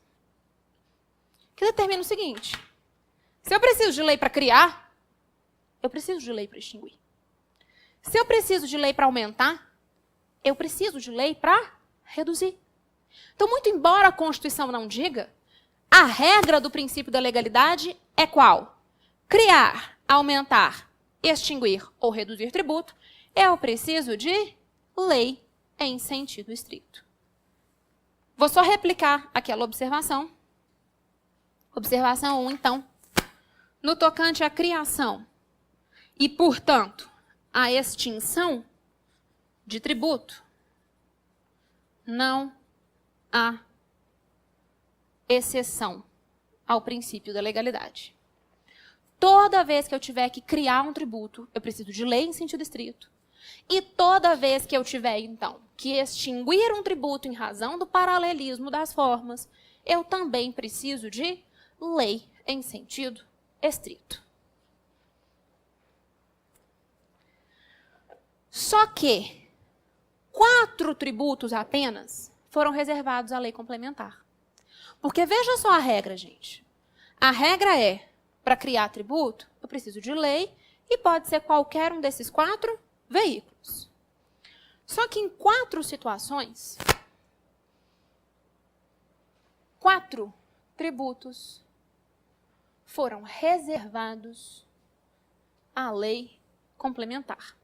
que determina o seguinte: se eu preciso de lei para criar, eu preciso de lei para extinguir. Se eu preciso de lei para aumentar, eu preciso de lei para reduzir. Então, muito embora a Constituição não diga, a regra do princípio da legalidade é qual? Criar, aumentar, extinguir ou reduzir tributo, eu preciso de lei em sentido estrito. Vou só replicar aquela observação. Observação 1, então. No tocante à criação e, portanto, à extinção de tributo, não há exceção ao princípio da legalidade. Toda vez que eu tiver que criar um tributo, eu preciso de lei em sentido estrito. E toda vez que eu tiver, então, que extinguir um tributo em razão do paralelismo das formas, eu também preciso de lei em sentido estrito. Só que 4 tributos apenas foram reservados à lei complementar. Porque veja só a regra, gente. A regra é, para criar tributo, eu preciso de lei e pode ser qualquer um desses 4 veículos. Só que em 4 situações, 4 tributos foram reservados à lei complementar.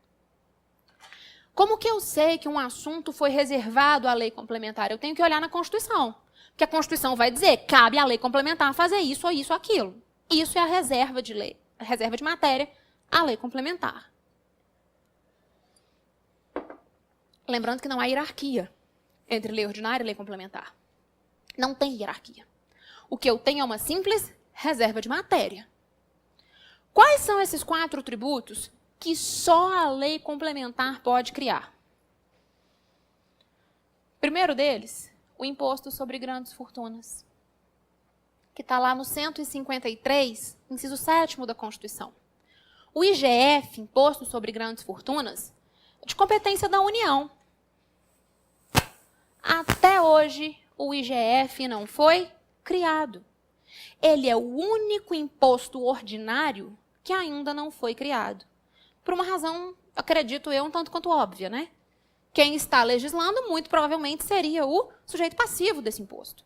Como que eu sei que um assunto foi reservado à lei complementar? Eu tenho que olhar na Constituição. Porque a Constituição vai dizer, cabe à lei complementar fazer isso ou isso ou aquilo. Isso é a reserva de lei, a reserva de matéria à lei complementar. Lembrando que não há hierarquia entre lei ordinária e lei complementar. Não tem hierarquia. O que eu tenho é uma simples reserva de matéria. Quais são esses 4 tributos que só a lei complementar pode criar? Primeiro deles, o imposto sobre grandes fortunas, que está lá no 153, inciso 7º da Constituição. O IGF, Imposto sobre Grandes Fortunas, é de competência da União. Até hoje, o IGF não foi criado. Ele é o único imposto ordinário que ainda não foi criado. Por uma razão, acredito eu, um tanto quanto óbvia, né? Quem está legislando, muito provavelmente, seria o sujeito passivo desse imposto.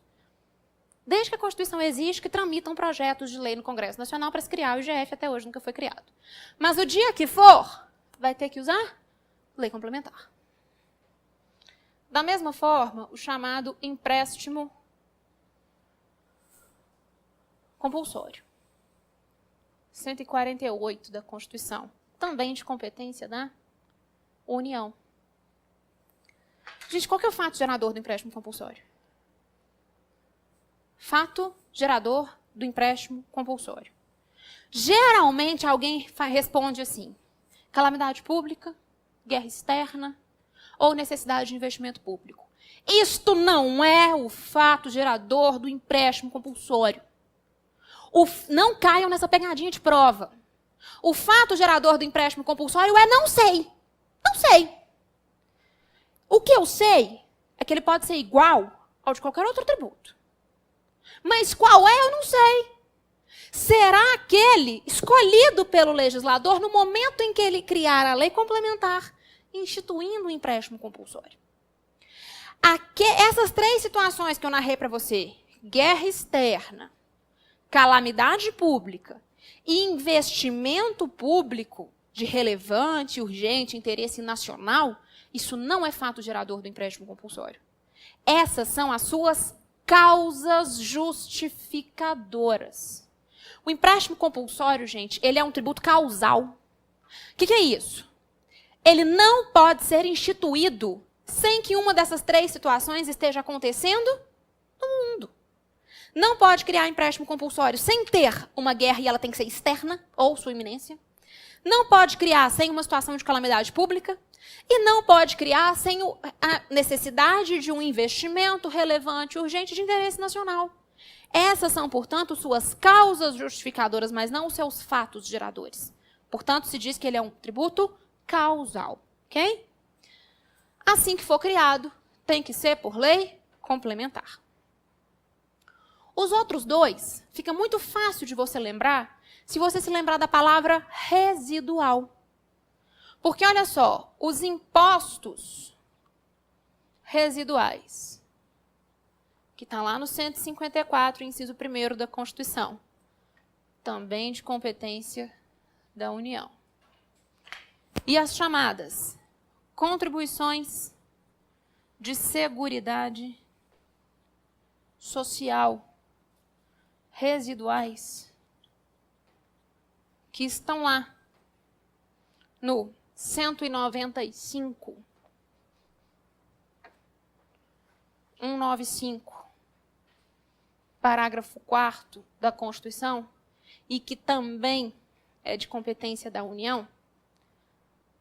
Desde que a Constituição existe, que tramitam projetos de lei no Congresso Nacional para se criar o IGF, até hoje nunca foi criado. Mas o dia que for, vai ter que usar lei complementar. Da mesma forma, o chamado empréstimo compulsório. 148 da Constituição, também de competência da União. Gente, qual que é o fato gerador do empréstimo compulsório? Fato gerador do empréstimo compulsório. Geralmente, alguém responde assim, calamidade pública, guerra externa ou necessidade de investimento público. Isto não é o fato gerador do empréstimo compulsório. Não caiam nessa pegadinha de prova. O fato gerador do empréstimo compulsório é não sei. Não sei. O que eu sei é que ele pode ser igual ao de qualquer outro tributo. Mas qual é, eu não sei. Será aquele escolhido pelo legislador no momento em que ele criar a lei complementar, instituindo o empréstimo compulsório. Essas 3 situações que eu narrei para você, guerra externa, calamidade pública e investimento público de relevante, urgente, interesse nacional, isso não é fato gerador do empréstimo compulsório. Essas são as suas causas justificadoras. O empréstimo compulsório, gente, ele é um tributo causal. O que é isso? Ele não pode ser instituído sem que uma dessas 3 situações esteja acontecendo no mundo. Não pode criar empréstimo compulsório sem ter uma guerra e ela tem que ser externa, ou sua iminência. Não pode criar sem uma situação de calamidade pública. E não pode criar sem a necessidade de um investimento relevante, urgente, de interesse nacional. Essas são, portanto, suas causas justificadoras, mas não os seus fatos geradores. Portanto, se diz que ele é um tributo causal. Ok? Assim que for criado, tem que ser por lei complementar. Os outros 2, fica muito fácil de você lembrar se você se lembrar da palavra residual. Porque, olha só, os impostos residuais, que está lá no 154, inciso 1º da Constituição, também de competência da União. E as chamadas contribuições de seguridade social residuais, que estão lá no 195, 195, parágrafo 4º da Constituição, e que também é de competência da União.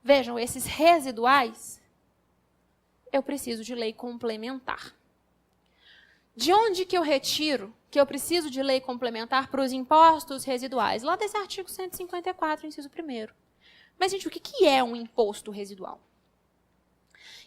Vejam, esses residuais, eu preciso de lei complementar. De onde que eu retiro que eu preciso de lei complementar para os impostos residuais? Lá desse artigo 154, inciso 1º. Mas, gente, o que é um imposto residual?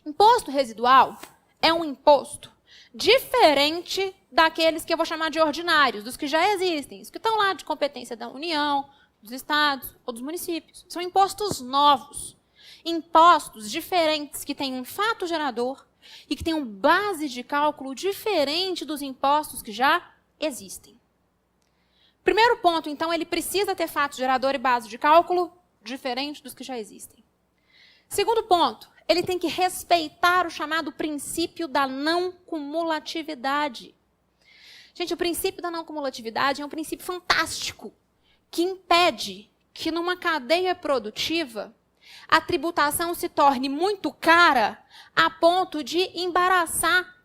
Imposto residual é um imposto diferente daqueles que eu vou chamar de ordinários, dos que já existem, os que estão lá de competência da União, dos estados ou dos municípios. São impostos novos, impostos diferentes que têm um fato gerador e que têm uma base de cálculo diferente dos impostos que já existem. Primeiro ponto, então, ele precisa ter fato gerador e base de cálculo diferente dos que já existem. Segundo ponto, ele tem que respeitar o chamado princípio da não cumulatividade. Gente, o princípio da não cumulatividade é um princípio fantástico que impede que numa cadeia produtiva a tributação se torne muito cara a ponto de embaraçar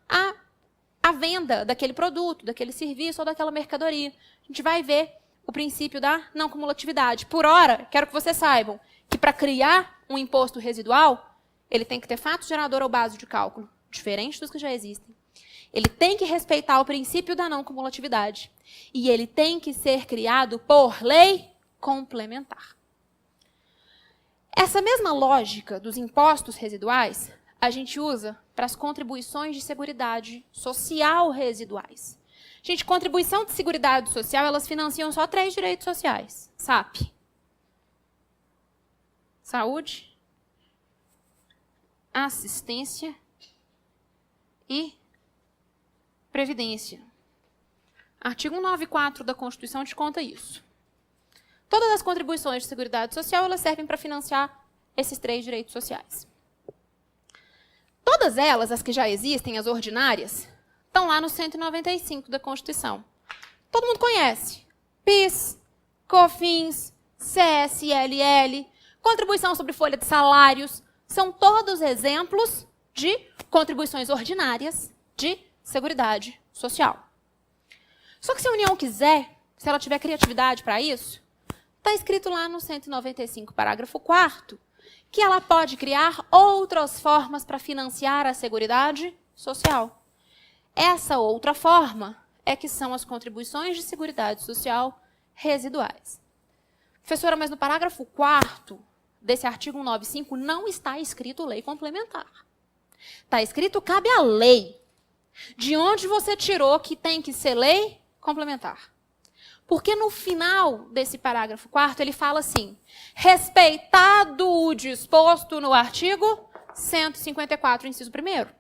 a venda daquele produto, daquele serviço ou daquela mercadoria. A gente vai ver o princípio da não cumulatividade. Por ora, quero que vocês saibam que para criar um imposto residual, ele tem que ter fato gerador ou base de cálculo, diferente dos que já existem. Ele tem que respeitar o princípio da não cumulatividade. E ele tem que ser criado por lei complementar. Essa mesma lógica dos impostos residuais, a gente usa para as contribuições de seguridade social residuais. Gente, contribuição de seguridade social, elas financiam só 3 direitos sociais. SAP. Saúde, assistência e previdência. Artigo 194 da Constituição te conta isso. Todas as contribuições de seguridade social, elas servem para financiar esses 3 direitos sociais. Todas elas, as que já existem, as ordinárias, estão lá no 195 da Constituição. Todo mundo conhece. PIS, COFINS, CSLL, contribuição sobre folha de salários, são todos exemplos de contribuições ordinárias de seguridade social. Só que se a União quiser, se ela tiver criatividade para isso, está escrito lá no 195, parágrafo 4º, que ela pode criar outras formas para financiar a seguridade social. Essa outra forma é que são as contribuições de seguridade social residuais. Professora, mas no parágrafo 4º desse artigo 195 não está escrito lei complementar. Está escrito cabe à lei. De onde você tirou que tem que ser lei complementar? Porque no final desse parágrafo 4º ele fala assim: respeitado o disposto no artigo 154, inciso 1º.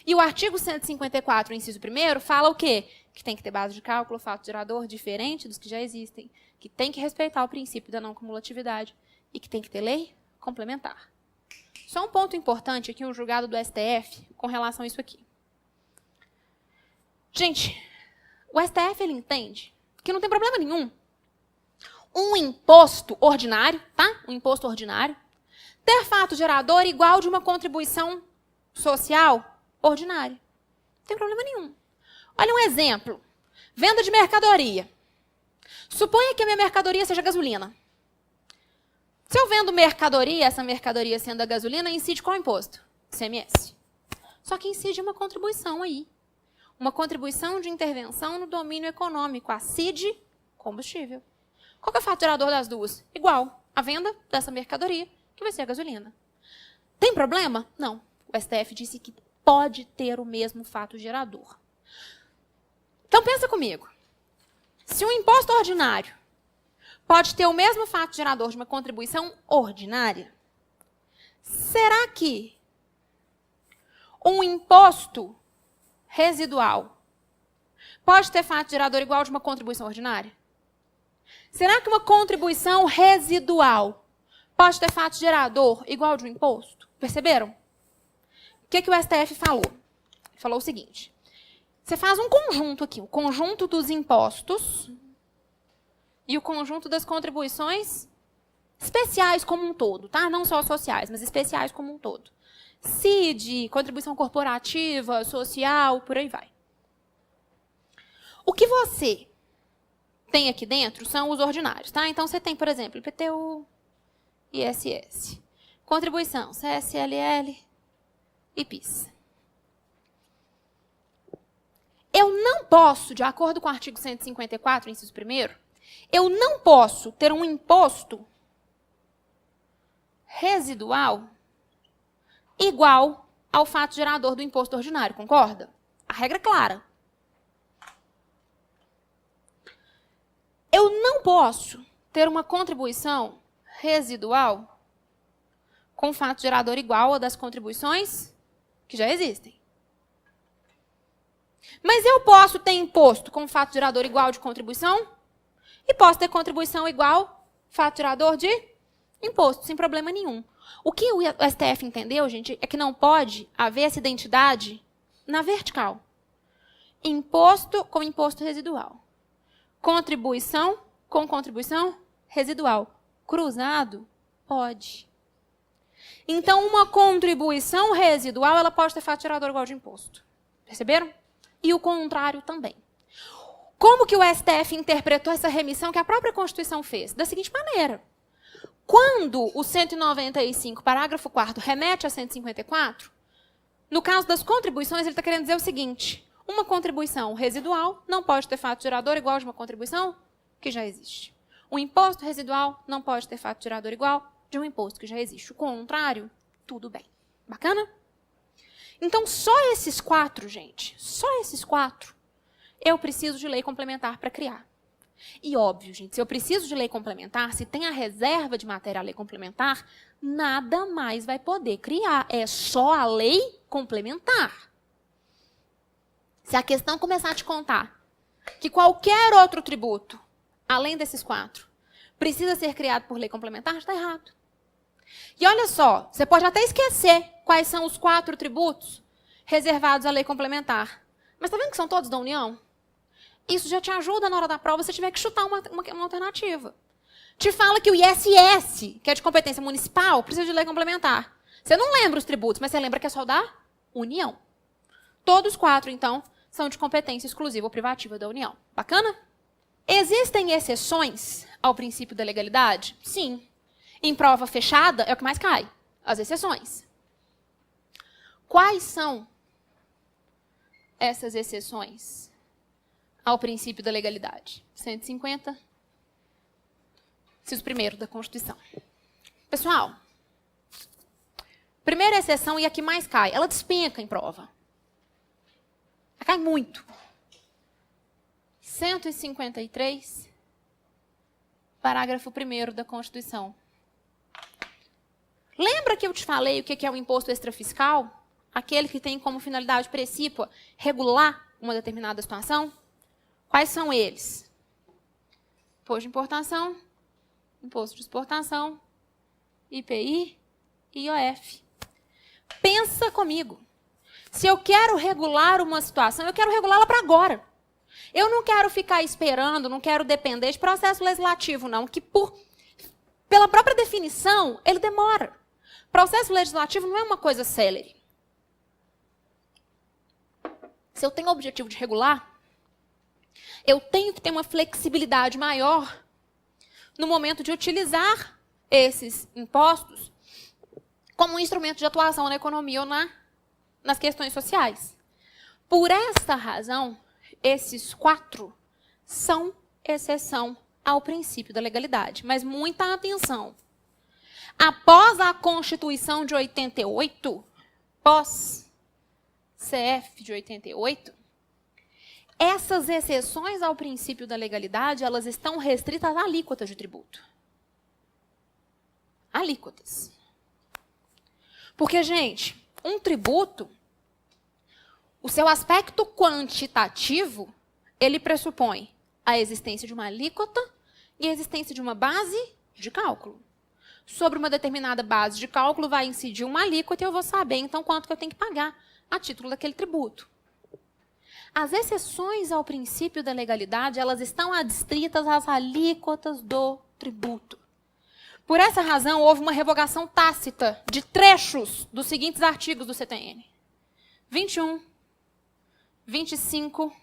E o artigo 154, inciso 1º, fala o quê? Que tem que ter base de cálculo, fato gerador diferente dos que já existem, que tem que respeitar o princípio da não cumulatividade e que tem que ter lei complementar. Só um ponto importante aqui, um julgado do STF com relação a isso aqui. Gente, o STF ele entende que não tem problema nenhum um imposto ordinário, tá? Um imposto ordinário, ter fato gerador igual de uma contribuição social ordinária. Não tem problema nenhum. Olha um exemplo. Venda de mercadoria. Suponha que a minha mercadoria seja gasolina. Se eu vendo mercadoria, essa mercadoria sendo a gasolina, incide qual imposto? ICMS. Só que incide uma contribuição aí. Uma contribuição de intervenção no domínio econômico, a CID combustível. Qual que é o fato gerador das duas? Igual a venda dessa mercadoria, que vai ser a gasolina. Tem problema? Não. O STF disse que pode ter o mesmo fato gerador. Então pensa comigo. Se um imposto ordinário pode ter o mesmo fato gerador de uma contribuição ordinária, Será que um imposto residual pode ter fato gerador igual de uma contribuição ordinária? Será que uma contribuição residual pode ter fato gerador igual de um imposto? Perceberam? O que o STF falou? Ele falou o seguinte. Você faz um conjunto aqui, o conjunto dos impostos e o conjunto das contribuições especiais como um todo, tá? Não só sociais, mas especiais como um todo. CID, contribuição corporativa, social, por aí vai. O que você tem aqui dentro são os ordinários, tá? Então, você tem, por exemplo, IPTU, ISS, contribuição, CSLL e PIS. Eu não posso, de acordo com o artigo 154, inciso 1º, eu não posso ter um imposto residual igual ao fato gerador do imposto ordinário, concorda? A regra é clara. Eu não posso ter uma contribuição residual com fato gerador igual a das contribuições que já existem. Mas eu posso ter imposto com fato gerador igual de contribuição e posso ter contribuição igual fato gerador de imposto, sem problema nenhum. O que o STF entendeu, gente, é que não pode haver essa identidade na vertical. Imposto com imposto residual. Contribuição com contribuição residual. Cruzado? Pode. Então, uma contribuição residual, ela pode ter fato gerador igual de imposto. Perceberam? E o contrário também. Como que o STF interpretou essa remissão que a própria Constituição fez? Da seguinte maneira. Quando o 195, parágrafo 4º, remete a 154, no caso das contribuições, ele está querendo dizer o seguinte. Uma contribuição residual não pode ter fato gerador igual de uma contribuição que já existe. Um imposto residual não pode ter fato gerador igual de um imposto que já existe. O contrário, tudo bem. Bacana? Então, só esses 4, gente, só esses 4, eu preciso de lei complementar para criar. E óbvio, gente, se eu preciso de lei complementar, se tem a reserva de matéria à lei complementar, nada mais vai poder criar. É só a lei complementar. Se a questão começar a te contar que qualquer outro tributo, além desses 4, precisa ser criado por lei complementar, está errado. E olha só, você pode até esquecer quais são os 4 tributos reservados à lei complementar. Mas está vendo que são todos da União? Isso já te ajuda na hora da prova, se você tiver que chutar uma alternativa. Te fala que o ISS, que é de competência municipal, precisa de lei complementar. Você não lembra os tributos, mas você lembra que é só da União. Todos 4, então, são de competência exclusiva ou privativa da União. Bacana? Existem exceções ao princípio da legalidade? Sim. Em prova fechada, é o que mais cai, as exceções. Quais são essas exceções ao princípio da legalidade? 150, inciso 1º da Constituição. Pessoal, primeira exceção e a que mais cai, ela despenca em prova. Ela cai muito. 153, parágrafo 1º da Constituição. Lembra que eu te falei o que é o imposto extrafiscal? Aquele que tem como finalidade precípua regular uma determinada situação? Quais são eles? Imposto de importação, imposto de exportação, IPI e IOF. Pensa comigo. Se eu quero regular uma situação, eu quero regulá-la para agora. Eu não quero ficar esperando, não quero depender de processo legislativo, não, que pela própria definição, ele demora. Processo legislativo não é uma coisa célere. Se eu tenho o objetivo de regular, eu tenho que ter uma flexibilidade maior no momento de utilizar esses impostos como um instrumento de atuação na economia ou nas questões sociais. Por esta razão, esses 4 são exceção ao princípio da legalidade. Mas muita atenção. Após a Constituição de 88, pós-CF de 88, essas exceções ao princípio da legalidade, elas estão restritas a alíquotas de tributo. Alíquotas. Porque, gente, um tributo, o seu aspecto quantitativo, ele pressupõe a existência de uma alíquota e a existência de uma base de cálculo. Sobre uma determinada base de cálculo vai incidir uma alíquota e eu vou saber, então, quanto que eu tenho que pagar a título daquele tributo. As exceções ao princípio da legalidade, elas estão adstritas às alíquotas do tributo. Por essa razão, houve uma revogação tácita de trechos dos seguintes artigos do CTN. 21, 25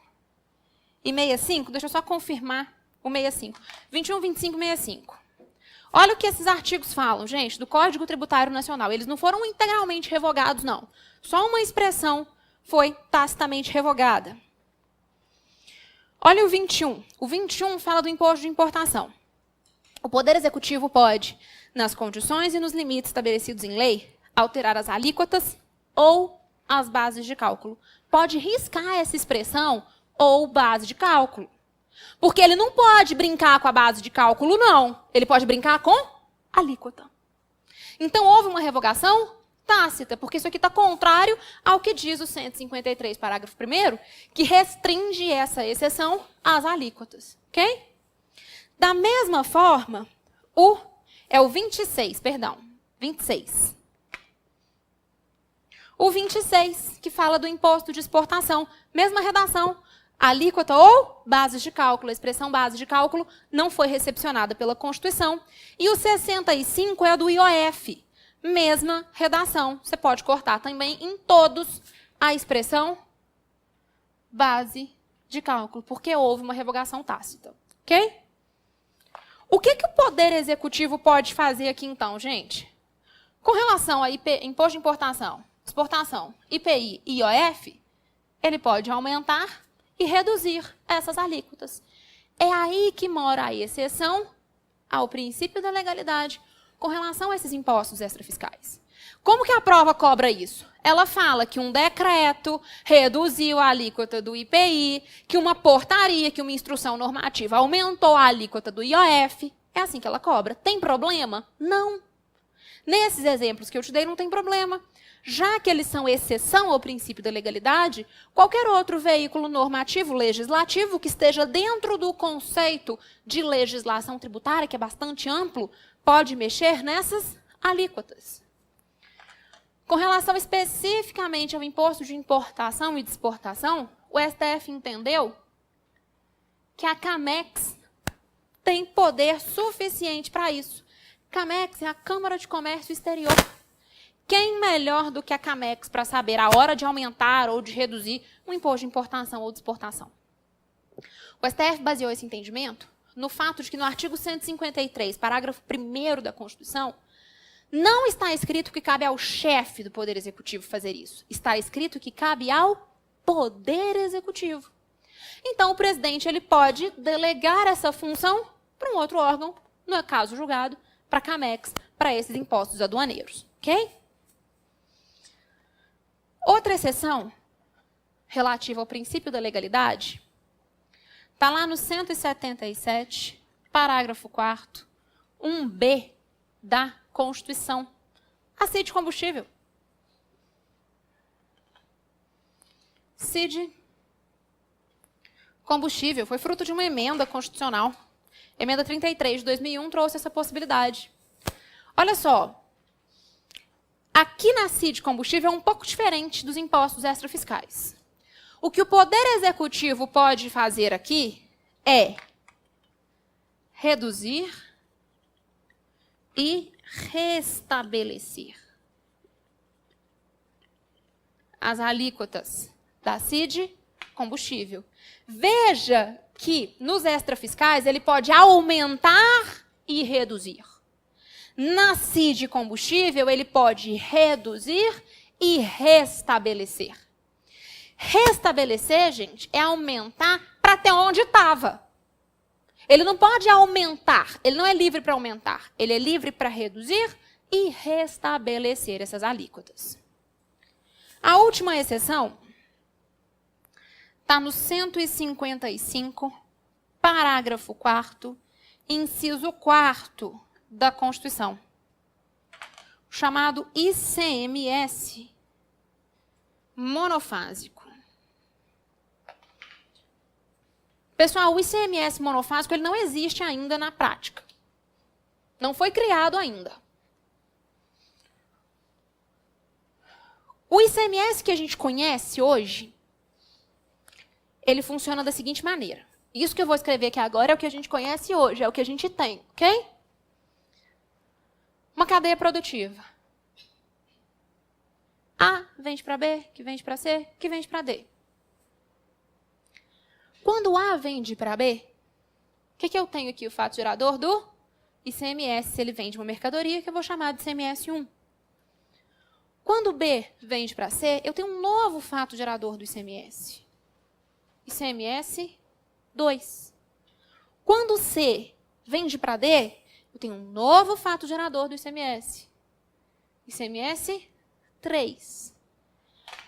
e 65. Deixa eu só confirmar o 65. 21, 25 e 65. Olha o que esses artigos falam, gente, do Código Tributário Nacional. Eles não foram integralmente revogados, não. Só uma expressão foi tacitamente revogada. Olha o 21. O 21 fala do imposto de importação. O Poder Executivo pode, nas condições e nos limites estabelecidos em lei, alterar as alíquotas ou as bases de cálculo. Pode riscar essa expressão ou base de cálculo. Porque ele não pode brincar com a base de cálculo, não. Ele pode brincar com alíquota. Então, houve uma revogação tácita, porque isso aqui está contrário ao que diz o 153, parágrafo 1º, que restringe essa exceção às alíquotas. Ok? Da mesma forma, o 26. O 26, que fala do imposto de exportação. Mesma redação. Alíquota ou bases de cálculo. A expressão base de cálculo não foi recepcionada pela Constituição. E o 65 é do IOF. Mesma redação. Você pode cortar também em todos a expressão base de cálculo, porque houve uma revogação tácita. Ok? O que o Poder Executivo pode fazer aqui, então, gente? Com relação a imposto de importação, exportação, IPI e IOF, ele pode aumentar e reduzir essas alíquotas. É aí que mora a exceção ao princípio da legalidade com relação a esses impostos extrafiscais. Como que a prova cobra isso? Ela fala que um decreto reduziu a alíquota do IPI, que uma portaria, que uma instrução normativa aumentou a alíquota do IOF. É assim que ela cobra. Tem problema? Não. Nesses exemplos que eu te dei, não tem problema. Já que eles são exceção ao princípio da legalidade, qualquer outro veículo normativo legislativo que esteja dentro do conceito de legislação tributária, que é bastante amplo, pode mexer nessas alíquotas. Com relação especificamente ao imposto de importação e de exportação, o STF entendeu que a CAMEX tem poder suficiente para isso. CAMEX é a Câmara de Comércio Exterior. Quem melhor do que a CAMEX para saber a hora de aumentar ou de reduzir um imposto de importação ou de exportação? O STF baseou esse entendimento no fato de que no artigo 153, parágrafo 1º da Constituição, não está escrito que cabe ao chefe do Poder Executivo fazer isso. Está escrito que cabe ao Poder Executivo. Então, o presidente ele pode delegar essa função para um outro órgão, no caso julgado, para a CAMEX, para esses impostos aduaneiros. Ok? Outra exceção relativa ao princípio da legalidade está lá no 177, parágrafo 4º, 1b da Constituição. A CID combustível. CID combustível foi fruto de uma emenda constitucional. Emenda 33 de 2001 trouxe essa possibilidade. Olha só. Aqui na CID combustível é um pouco diferente dos impostos extrafiscais. O que o Poder Executivo pode fazer aqui é reduzir e restabelecer as alíquotas da CID combustível. Veja que nos extrafiscais ele pode aumentar e reduzir. Na CID combustível ele pode reduzir e restabelecer. Restabelecer, gente, é aumentar para até onde estava. Ele não pode aumentar, ele não é livre para aumentar. Ele é livre para reduzir e restabelecer essas alíquotas. A última exceção está no 155, parágrafo 4º, inciso 4º da Constituição. chamado ICMS monofásico. Pessoal, o ICMS monofásico ele não existe ainda na prática. Não foi criado ainda. O ICMS que a gente conhece hoje, ele funciona da seguinte maneira. Isso que eu vou escrever aqui agora é o que a gente conhece hoje, é o que a gente tem, ok? Uma cadeia produtiva. A vende para B, que vende para C, que vende para D. Quando A vende para B, o que eu tenho aqui? O fato gerador do ICMS, se ele vende uma mercadoria, que eu vou chamar de ICMS 1. Quando B vende para C, eu tenho um novo fato gerador do ICMS. ICMS 2. Quando C vende para D, eu tenho um novo fato gerador do ICMS. ICMS 3.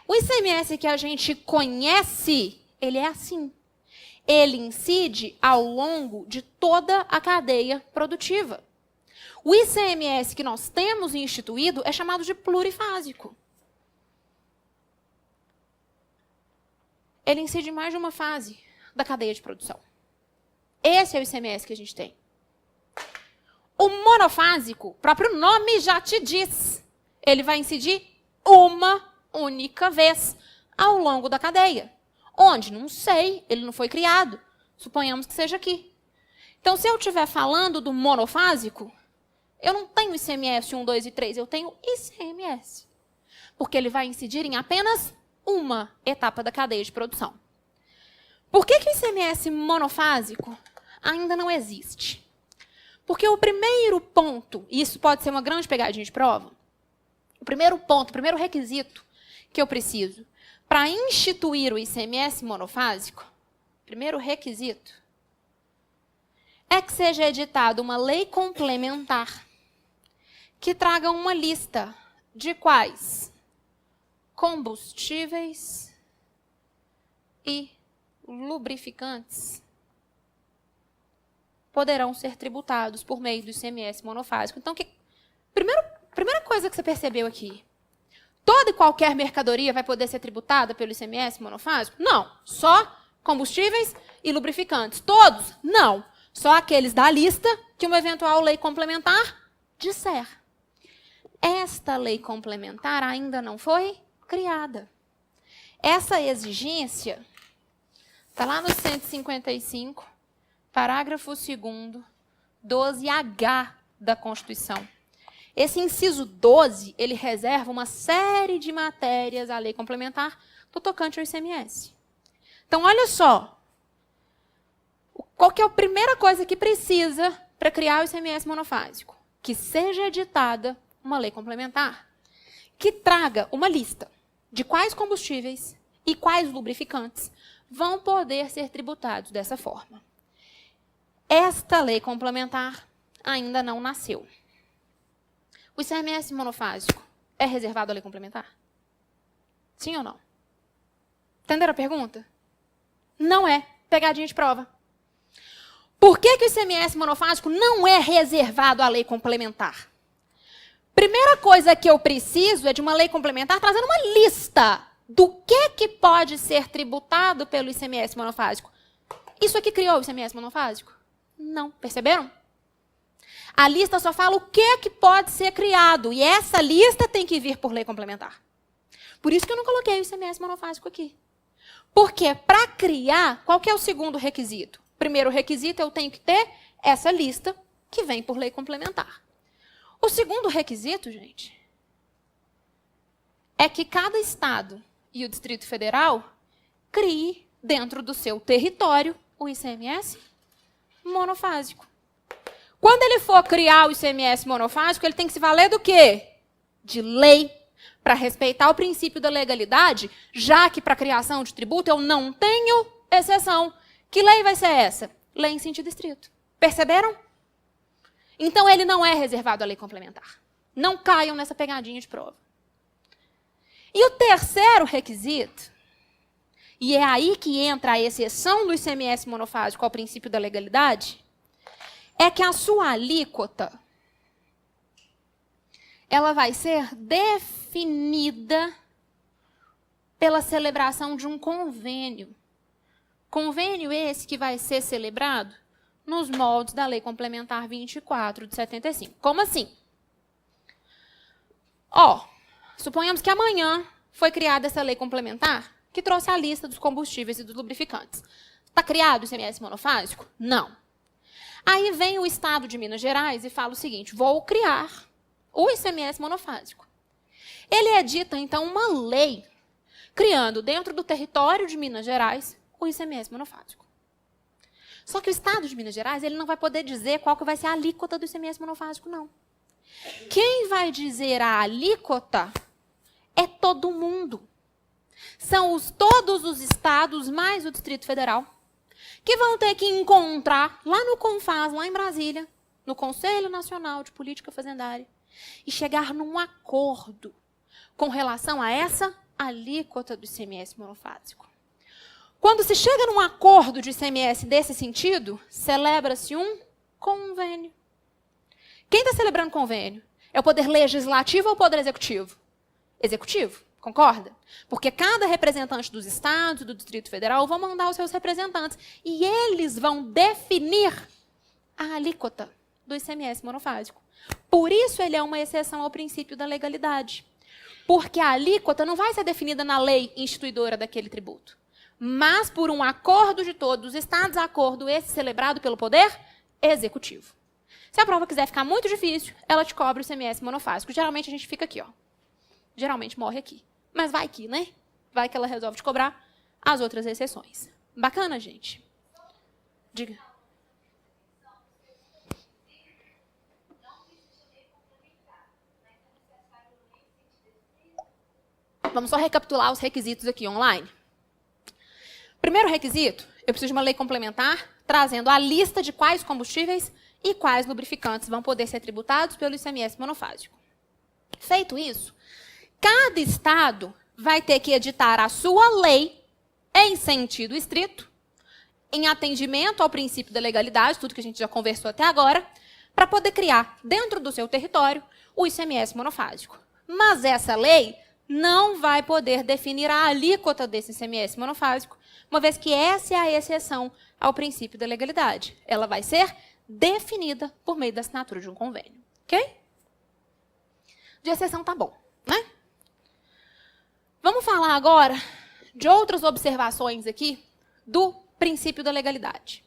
O ICMS que a gente conhece, ele é assim. Ele incide ao longo de toda a cadeia produtiva. O ICMS que nós temos instituído é chamado de plurifásico. Ele incide em mais de uma fase da cadeia de produção. Esse é o ICMS que a gente tem. O monofásico, o próprio nome já te diz, ele vai incidir uma única vez ao longo da cadeia. Onde? Não sei, ele não foi criado. Suponhamos que seja aqui. Então, se eu estiver falando do monofásico, eu não tenho ICMS 1, 2 e 3, eu tenho ICMS. Porque ele vai incidir em apenas uma etapa da cadeia de produção. Por que o ICMS monofásico ainda não existe? Porque o primeiro ponto, e isso pode ser uma grande pegadinha de prova, o primeiro ponto, o primeiro requisito que eu preciso para instituir o ICMS monofásico, primeiro requisito, é que seja editada uma lei complementar que traga uma lista de quais combustíveis e lubrificantes poderão ser tributados por meio do ICMS monofásico. Então, primeira coisa que você percebeu aqui, toda e qualquer mercadoria vai poder ser tributada pelo ICMS monofásico? Não. Só combustíveis e lubrificantes. Todos? Não. Só aqueles da lista que uma eventual lei complementar disser. Esta lei complementar ainda não foi criada. Essa exigência está lá no 155, parágrafo 2º, 12H da Constituição. Esse inciso 12, ele reserva uma série de matérias à lei complementar do tocante ao ICMS. Então, olha só. Qual que é a primeira coisa que precisa para criar o ICMS monofásico? Que seja editada uma lei complementar que traga uma lista de quais combustíveis e quais lubrificantes vão poder ser tributados dessa forma. Esta lei complementar ainda não nasceu. O ICMS monofásico é reservado à lei complementar? Sim ou não? Entenderam a pergunta? Não é. Pegadinha de prova. Por que o ICMS monofásico não é reservado à lei complementar? Primeira coisa que eu preciso é de uma lei complementar trazendo uma lista do que pode ser tributado pelo ICMS monofásico. Isso aqui criou o ICMS monofásico? Não. Perceberam? A lista só fala o que pode ser criado. E essa lista tem que vir por lei complementar. Por isso que eu não coloquei o ICMS monofásico aqui. Porque para criar, qual que é o segundo requisito? Primeiro requisito, eu tenho que ter essa lista que vem por lei complementar. O segundo requisito, gente, é que cada estado e o Distrito Federal crie dentro do seu território o ICMS monofásico. Quando ele for criar o ICMS monofásico, ele tem que se valer do quê? De lei, para respeitar o princípio da legalidade, já que para a criação de tributo eu não tenho exceção. Que lei vai ser essa? Lei em sentido estrito. Perceberam? Então, ele não é reservado à lei complementar. Não caiam nessa pegadinha de prova. E o terceiro requisito, e é aí que entra a exceção do ICMS monofásico ao princípio da legalidade, é que a sua alíquota ela vai ser definida pela celebração de um convênio. Convênio esse que vai ser celebrado nos moldes da Lei Complementar 24 de 75. Como assim? Suponhamos que amanhã foi criada essa lei complementar que trouxe a lista dos combustíveis e dos lubrificantes. Está criado o ICMS monofásico? Não. Aí vem o Estado de Minas Gerais e fala o seguinte: vou criar o ICMS monofásico. Ele edita, então, uma lei criando dentro do território de Minas Gerais o ICMS monofásico. Só que o Estado de Minas Gerais ele não vai poder dizer qual que vai ser a alíquota do ICMS monofásico, não. Quem vai dizer a alíquota é todo mundo. São todos os estados, mais o Distrito Federal, que vão ter que encontrar lá no CONFAS, lá em Brasília, no Conselho Nacional de Política Fazendária, e chegar num acordo com relação a essa alíquota do ICMS monofásico. Quando se chega num acordo de ICMS desse sentido, celebra-se um convênio. Quem está celebrando convênio? É o Poder Legislativo ou o Poder Executivo? Executivo, concorda? Porque cada representante dos estados e do Distrito Federal vão mandar os seus representantes e eles vão definir a alíquota do ICMS monofásico. Por isso ele é uma exceção ao princípio da legalidade. Porque a alíquota não vai ser definida na lei instituidora daquele tributo, mas por um acordo de todos os estados, acordo esse celebrado pelo Poder Executivo. Se a prova quiser ficar muito difícil, ela te cobra o ICMS monofásico. Geralmente a gente fica aqui, ó. Geralmente morre aqui. Mas vai que, né? Vai que ela resolve te cobrar as outras exceções. Bacana, gente? Diga. Vamos só recapitular os requisitos aqui online. Primeiro requisito, eu preciso de uma lei complementar trazendo a lista de quais combustíveis e quais lubrificantes vão poder ser tributados pelo ICMS monofásico. Feito isso, cada estado vai ter que editar a sua lei em sentido estrito, em atendimento ao princípio da legalidade, tudo que a gente já conversou até agora, para poder criar dentro do seu território o ICMS monofásico. Mas essa lei não vai poder definir a alíquota desse ICMS monofásico, uma vez que essa é a exceção ao princípio da legalidade. Ela vai ser definida por meio da assinatura de um convênio. Ok? De exceção tá bom, né? Vamos falar agora de outras observações aqui do princípio da legalidade.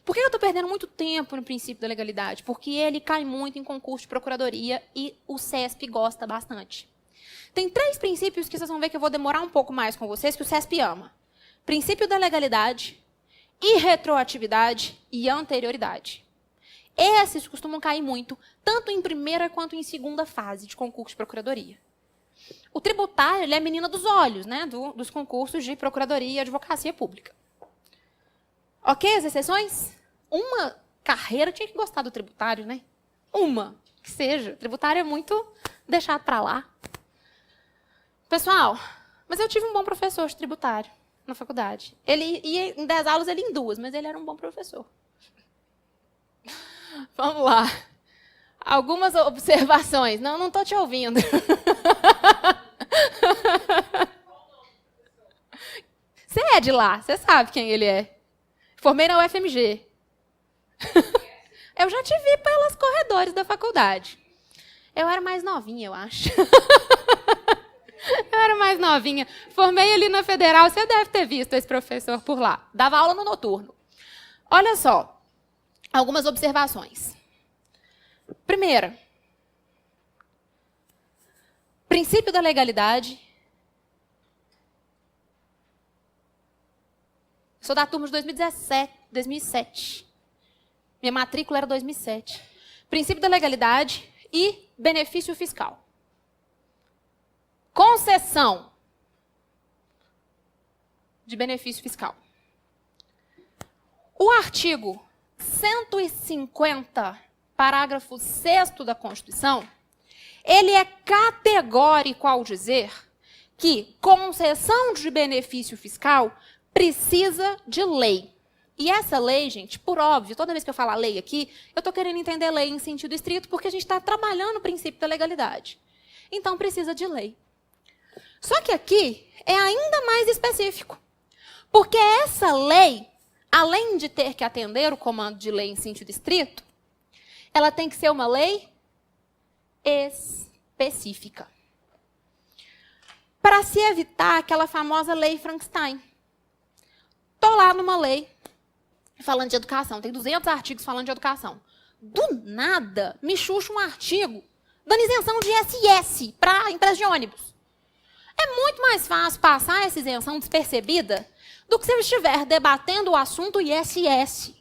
Por que eu estou perdendo muito tempo no princípio da legalidade? Porque ele cai muito em concurso de procuradoria e o CESP gosta bastante. Tem 3 princípios que vocês vão ver que eu vou demorar um pouco mais com vocês, que o CESP ama. Princípio da legalidade, irretroatividade e anterioridade. Esses costumam cair muito, tanto em primeira quanto em segunda fase de concurso de procuradoria. O tributário ele é a menina dos olhos, né, dos concursos de procuradoria e advocacia pública. Ok, as exceções? Uma carreira tinha que gostar do tributário, né? Uma, que seja. O tributário é muito deixado para lá. Pessoal, mas eu tive um bom professor de tributário na faculdade. Ele ia em 10 aulas, ele em 2, mas ele era um bom professor. Vamos lá. Algumas observações. Não estou te ouvindo. Você é de lá, você sabe quem ele é. Formei na UFMG. Eu já te vi pelos corredores da faculdade. Eu era mais novinha, eu acho. Eu era mais novinha. Formei ali na Federal, você deve ter visto esse professor por lá. Dava aula no noturno. Olha só, algumas observações. Primeira, princípio da legalidade. Sou da turma de 2007. Minha matrícula era 2007. Princípio da legalidade e benefício fiscal. Concessão de benefício fiscal. O artigo 150, parágrafo 6º da Constituição, ele é categórico ao dizer que concessão de benefício fiscal precisa de lei. E essa lei, gente, por óbvio, toda vez que eu falar lei aqui, eu estou querendo entender lei em sentido estrito, porque a gente está trabalhando o princípio da legalidade. Então, precisa de lei. Só que aqui é ainda mais específico. Porque essa lei, além de ter que atender o comando de lei em sentido estrito, ela tem que ser uma lei específica. Para se evitar aquela famosa lei Frankenstein. Estou lá numa lei falando de educação, tem 200 artigos falando de educação. Do nada, me chucha um artigo dando isenção de ISS para empresa de ônibus. É muito mais fácil passar essa isenção despercebida do que se eu estiver debatendo o assunto ISS.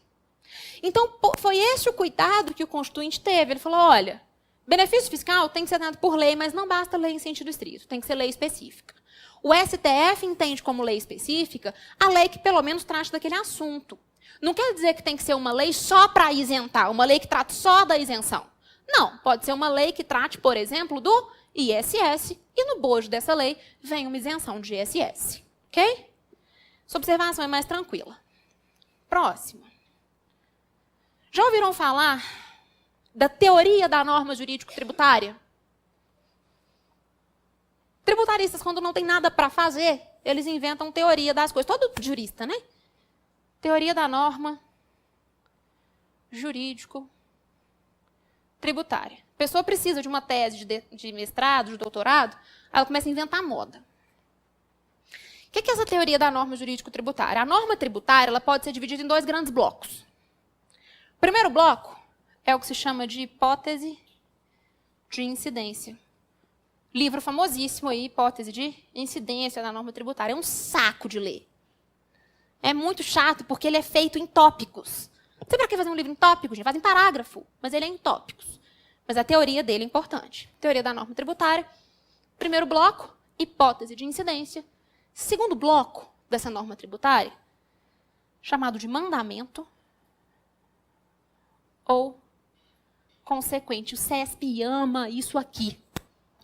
Então, foi esse o cuidado que o Constituinte teve. Ele falou, olha, benefício fiscal tem que ser dado por lei, mas não basta lei em sentido estrito, tem que ser lei específica. O STF entende como lei específica a lei que pelo menos trate daquele assunto. Não quer dizer que tem que ser uma lei só para isentar, uma lei que trate só da isenção. Não, pode ser uma lei que trate, por exemplo, do ISS, e no bojo dessa lei vem uma isenção de ISS. Ok? Essa observação é mais tranquila. Próximo. Já ouviram falar da teoria da norma jurídico-tributária? Tributaristas, quando não tem nada para fazer, eles inventam teoria das coisas. Todo jurista, né? Teoria da norma jurídico-tributária. A pessoa precisa de uma tese de mestrado, de doutorado, ela começa a inventar moda. O que é essa teoria da norma jurídico-tributária? A norma tributária ela pode ser dividida em 2 grandes blocos. O primeiro bloco é o que se chama de hipótese de incidência. Livro famosíssimo aí, hipótese de incidência da norma tributária. É um saco de ler. É muito chato, porque ele é feito em tópicos. Não sei para que fazer um livro em tópicos, gente. Faz em parágrafo, mas ele é em tópicos. Mas a teoria dele é importante. Teoria da norma tributária. Primeiro bloco, hipótese de incidência. Segundo bloco dessa norma tributária, chamado de mandamento ou consequente. O CESP ama isso aqui.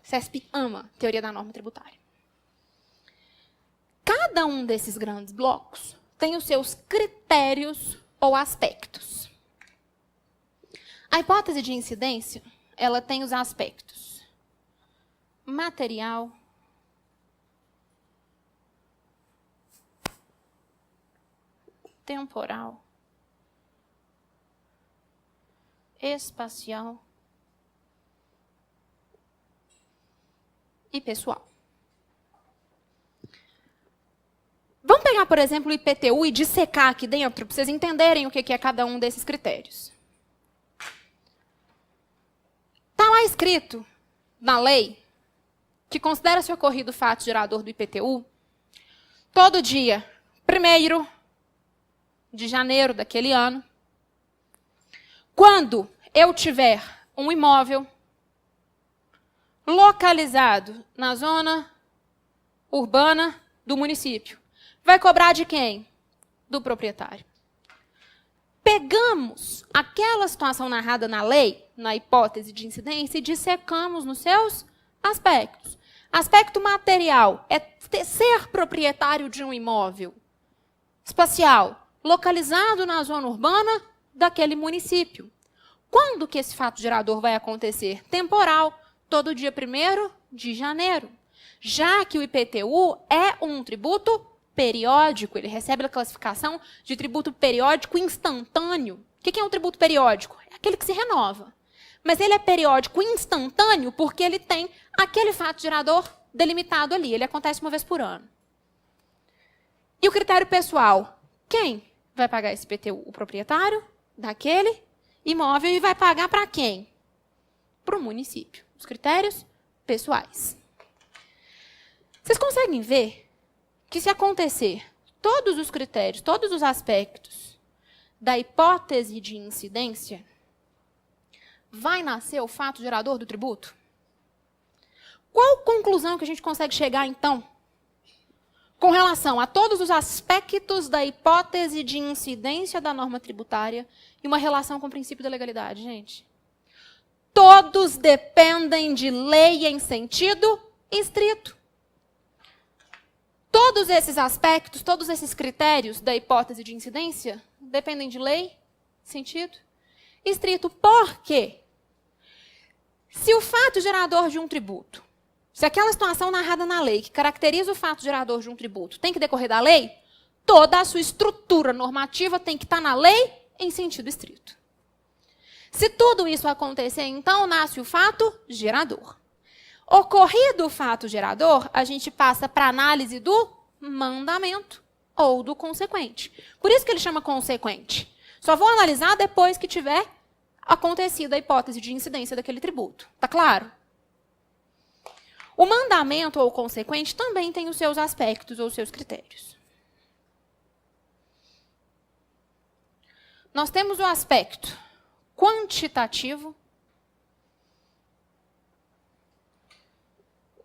O CESP ama a teoria da norma tributária. Cada um desses grandes blocos tem os seus critérios ou aspectos. A hipótese de incidência, ela tem os aspectos material, temporal, espacial e pessoal. Vamos pegar, por exemplo, o IPTU e dissecar aqui dentro, para vocês entenderem o que é cada um desses critérios. Está lá escrito, na lei, que considera-se ocorrido o fato gerador do IPTU, todo dia 1º de janeiro daquele ano, quando eu tiver um imóvel localizado na zona urbana do município. Vai cobrar de quem? Do proprietário. Pegamos aquela situação narrada na lei, na hipótese de incidência, e dissecamos nos seus aspectos. Aspecto material é ser proprietário de um imóvel. Espacial, localizado na zona urbana daquele município. Quando que esse fato gerador vai acontecer? Temporal, todo dia 1º de janeiro. Já que o IPTU é um tributo periódico, ele recebe a classificação de tributo periódico instantâneo. O que é um tributo periódico? É aquele que se renova. Mas ele é periódico instantâneo porque ele tem aquele fato gerador delimitado ali. Ele acontece uma vez por ano. E o critério pessoal? Quem vai pagar esse IPTU? O proprietário daquele imóvel e vai pagar para quem? Para o município. Os critérios pessoais. Vocês conseguem ver que se acontecer todos os critérios, todos os aspectos da hipótese de incidência, vai nascer o fato gerador do tributo? Qual conclusão que a gente consegue chegar, então, com relação a todos os aspectos da hipótese de incidência da norma tributária e uma relação com o princípio da legalidade, gente? Todos dependem de lei em sentido estrito. Todos esses aspectos, todos esses critérios da hipótese de incidência dependem de lei, sentido estrito. Por quê? Se o fato gerador de um tributo, se aquela situação narrada na lei que caracteriza o fato gerador de um tributo tem que decorrer da lei, toda a sua estrutura normativa tem que estar na lei em sentido estrito. Se tudo isso acontecer, então, nasce o fato gerador. Ocorrido o fato gerador, a gente passa para a análise do mandamento ou do consequente. Por isso que ele chama consequente. Só vou analisar depois que tiver acontecido a hipótese de incidência daquele tributo. Tá claro? O mandamento ou consequente também tem os seus aspectos ou seus critérios. Nós temos o aspecto quantitativo,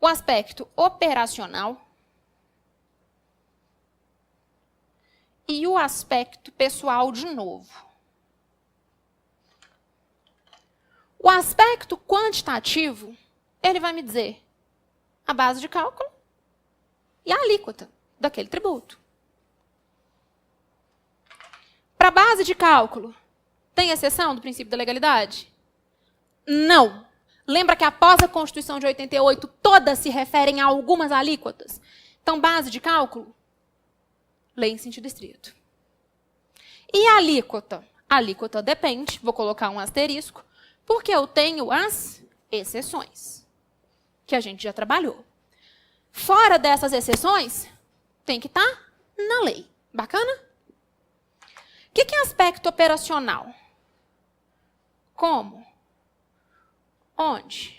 o aspecto operacional e o aspecto pessoal de novo. O aspecto quantitativo, ele vai me dizer a base de cálculo e a alíquota daquele tributo. Para a base de cálculo, tem exceção do princípio da legalidade? Não. Lembra que após a Constituição de 88, todas se referem a algumas alíquotas? Então, base de cálculo, lei em sentido estrito. E a alíquota? A alíquota depende, vou colocar um asterisco, porque eu tenho as exceções, que a gente já trabalhou. Fora dessas exceções, tem que estar na lei. Bacana? O que é aspecto operacional? Como? Onde?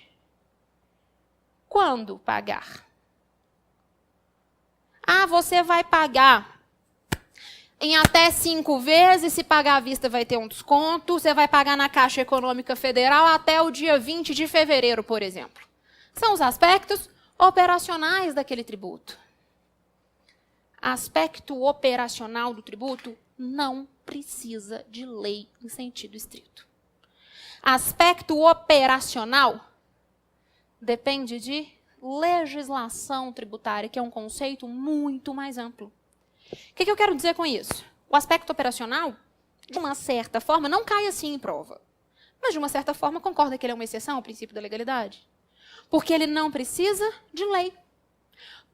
Quando pagar? Ah, você vai pagar em até 5 vezes, se pagar à vista vai ter um desconto, você vai pagar na Caixa Econômica Federal até o dia 20 de fevereiro, por exemplo. São os aspectos operacionais daquele tributo. Aspecto operacional do tributo não precisa de lei em sentido estrito. Aspecto operacional depende de legislação tributária, que é um conceito muito mais amplo. O que eu quero dizer com isso? O aspecto operacional, de uma certa forma, não cai assim em prova. Mas, de uma certa forma, concorda que ele é uma exceção ao princípio da legalidade? Porque ele não precisa de lei.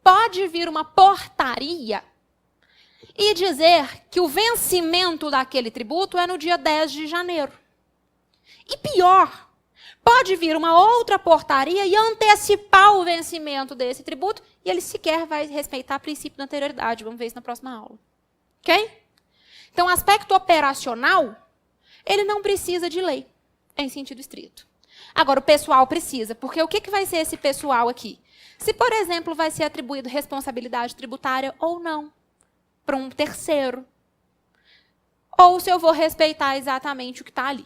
Pode vir uma portaria e dizer que o vencimento daquele tributo é no dia 10 de janeiro. E pior, pode vir uma outra portaria e antecipar o vencimento desse tributo e ele sequer vai respeitar o princípio da anterioridade. Vamos ver isso na próxima aula. Ok? Então, o aspecto operacional, ele não precisa de lei, em sentido estrito. Agora, o pessoal precisa, porque o que vai ser esse pessoal aqui? Se, por exemplo, vai ser atribuído responsabilidade tributária ou não, para um terceiro. Ou se eu vou respeitar exatamente o que está ali.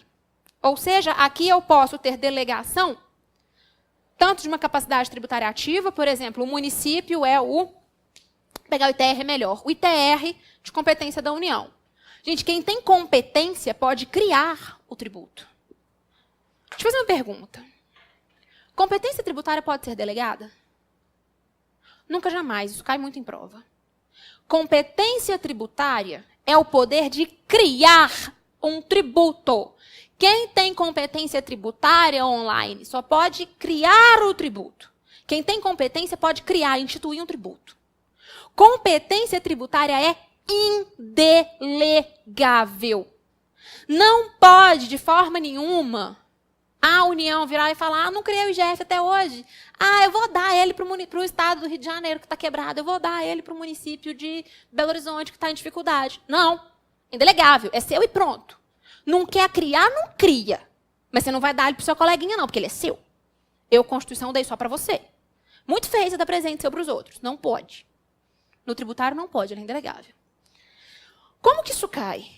Ou seja, aqui eu posso ter delegação, tanto de uma capacidade tributária ativa, por exemplo, o município é o... pegar o ITR é melhor. O ITR de competência da União. Gente, quem tem competência pode criar o tributo. Deixa eu fazer uma pergunta. Competência tributária pode ser delegada? Nunca, jamais. Isso cai muito em prova. Competência tributária é o poder de criar um tributo. Quem tem competência tributária online só pode criar o tributo. Quem tem competência pode criar, instituir um tributo. Competência tributária é indelegável. Não pode, de forma nenhuma, a União virar e falar: ah, não criei o IGF até hoje. Ah, eu vou dar ele para o estado do Rio de Janeiro, que está quebrado. Eu vou dar ele para o município de Belo Horizonte, que está em dificuldade. Não. Indelegável. É seu e pronto. Não quer criar, não cria. Mas você não vai dar ele para o seu coleguinha, não, porque ele é seu. Eu, Constituição, dei só para você. Muito feio você dar presente seu para os outros. Não pode. No tributário não pode, ele é indelegável. Como que isso cai?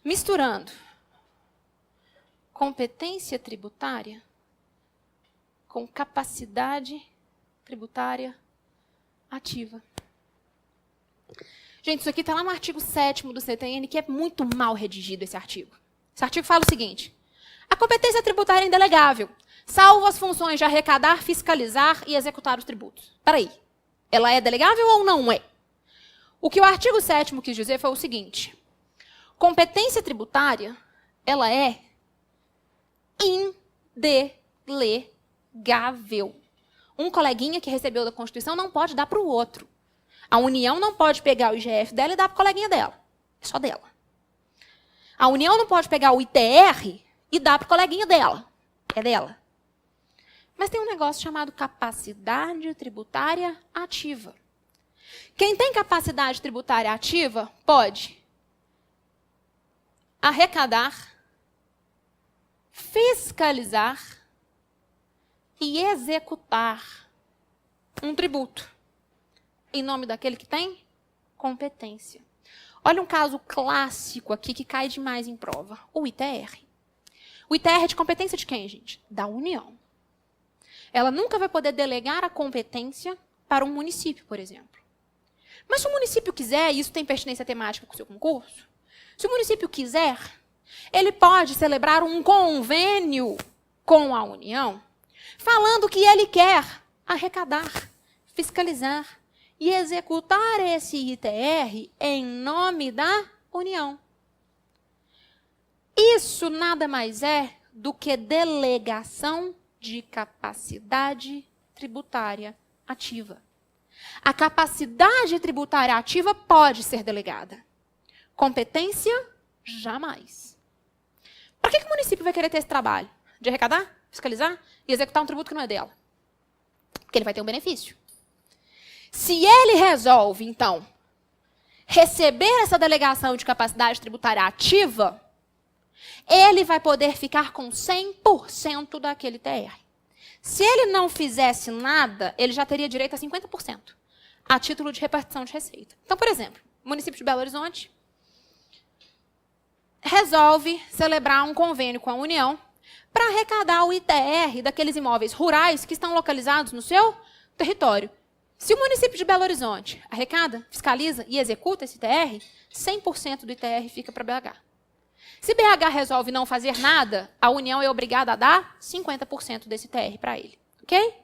Misturando competência tributária com capacidade tributária ativa. Gente, isso aqui está lá no artigo 7º do CTN, que é muito mal redigido esse artigo. Esse artigo fala o seguinte: a competência tributária é indelegável, salvo as funções de arrecadar, fiscalizar e executar os tributos. Espera aí, ela é delegável ou não é? O que o artigo 7º quis dizer foi o seguinte: competência tributária, ela é indelegável. Um coleguinha que recebeu da Constituição não pode dar para o outro. A União não pode pegar o IGF dela e dar para o coleguinha dela. É só dela. A União não pode pegar o ITR e dar para o coleguinha dela. É dela. Mas tem um negócio chamado capacidade tributária ativa. Quem tem capacidade tributária ativa pode arrecadar, fiscalizar e executar um tributo em nome daquele que tem competência. Olha um caso clássico aqui que cai demais em prova. O ITR. O ITR é de competência de quem, gente? Da União. Ela nunca vai poder delegar a competência para um município, por exemplo. Mas se o município quiser, e isso tem pertinência temática com o seu concurso, se o município quiser, ele pode celebrar um convênio com a União, falando que ele quer arrecadar, fiscalizar e executar esse ITR em nome da União. Isso nada mais é do que delegação de capacidade tributária ativa. A capacidade tributária ativa pode ser delegada. Competência, jamais. Para que o município vai querer ter esse trabalho? De arrecadar, fiscalizar e executar um tributo que não é dela? Porque ele vai ter um benefício. Se ele resolve, então, receber essa delegação de capacidade tributária ativa, ele vai poder ficar com 100% daquele TR. Se ele não fizesse nada, ele já teria direito a 50%, a título de repartição de receita. Então, por exemplo, o município de Belo Horizonte resolve celebrar um convênio com a União para arrecadar o ITR daqueles imóveis rurais que estão localizados no seu território. Se o município de Belo Horizonte arrecada, fiscaliza e executa esse ITR, 100% do ITR fica para BH. Se BH resolve não fazer nada, a União é obrigada a dar 50% desse ITR para ele. Ok?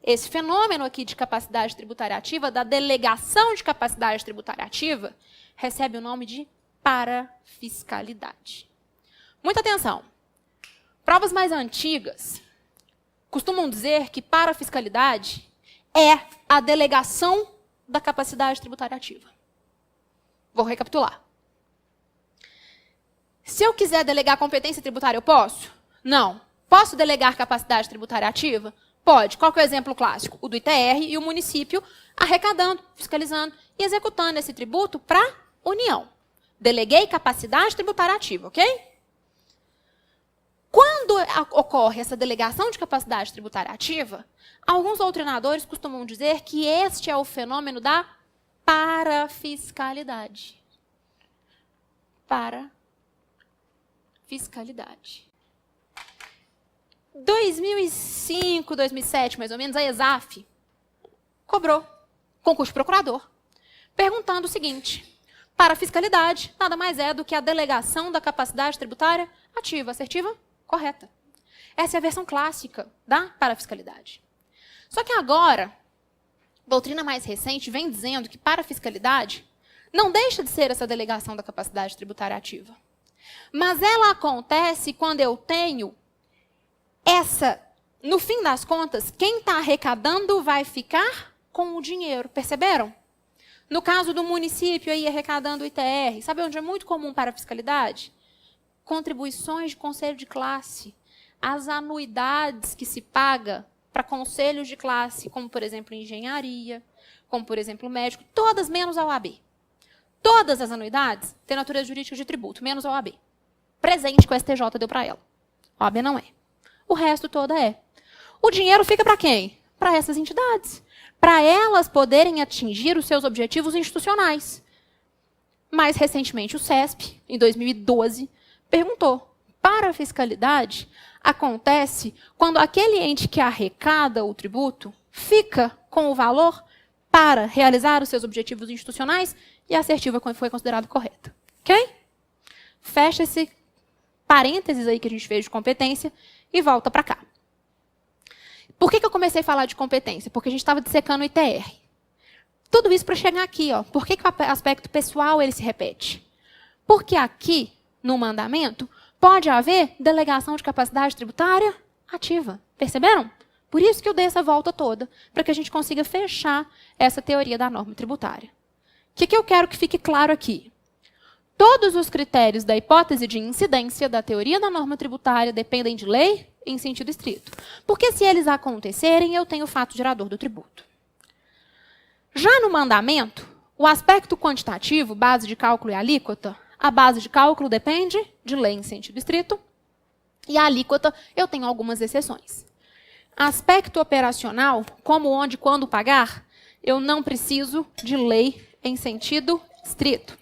Esse fenômeno aqui de capacidade tributária ativa, da delegação de capacidade tributária ativa, recebe o nome de parafiscalidade. Muita atenção. Provas mais antigas costumam dizer que parafiscalidade é a delegação da capacidade tributária ativa. Vou recapitular. Se eu quiser delegar competência tributária, eu posso? Não. Posso delegar capacidade tributária ativa? Pode. Qual que é o exemplo clássico? O do ITR e o município arrecadando, fiscalizando e executando esse tributo para a União. Deleguei capacidade tributária ativa, ok? Quando ocorre essa delegação de capacidade tributária ativa, alguns doutrinadores costumam dizer que este é o fenômeno da parafiscalidade. Parafiscalidade. 2005, 2007, mais ou menos, a ESAF cobrou concurso de procurador, perguntando o seguinte: parafiscalidade nada mais é do que a delegação da capacidade tributária ativa, assertiva, correta. Essa é a versão clássica da parafiscalidade. Só que agora, a doutrina mais recente vem dizendo que parafiscalidade não deixa de ser essa delegação da capacidade tributária ativa. Mas ela acontece quando eu tenho essa, no fim das contas, quem está arrecadando vai ficar com o dinheiro. Perceberam? No caso do município aí arrecadando o ITR, sabe onde é muito comum parafiscalidade? Contribuições de conselho de classe, as anuidades que se paga para conselhos de classe, como, por exemplo, engenharia, como, por exemplo, médico, todas menos a OAB. Todas as anuidades têm natureza jurídica de tributo, menos a OAB. Presente que o STJ deu para ela. A OAB não é. O resto toda é. O dinheiro fica para quem? Para essas entidades. Para elas poderem atingir os seus objetivos institucionais. Mais recentemente, o CESP, em 2012, perguntou: parafiscalidade acontece quando aquele ente que arrecada o tributo fica com o valor para realizar os seus objetivos institucionais e a assertiva foi considerada correta. Ok? Fecha esse parênteses aí que a gente fez de competência e volta para cá. Por que eu comecei a falar de competência? Porque a gente estava dissecando o ITR. Tudo isso para chegar aqui, ó. Por que o aspecto pessoal ele se repete? Porque aqui, no mandamento, pode haver delegação de capacidade tributária ativa. Perceberam? Por isso que eu dei essa volta toda, para que a gente consiga fechar essa teoria da norma tributária. O que eu quero que fique claro aqui? Todos os critérios da hipótese de incidência da teoria da norma tributária dependem de lei em sentido estrito. Porque se eles acontecerem, eu tenho o fato gerador do tributo. Já no mandamento, o aspecto quantitativo, base de cálculo e alíquota, a base de cálculo depende de lei em sentido estrito, e a alíquota eu tenho algumas exceções. Aspecto operacional, como, onde, quando pagar, eu não preciso de lei em sentido estrito.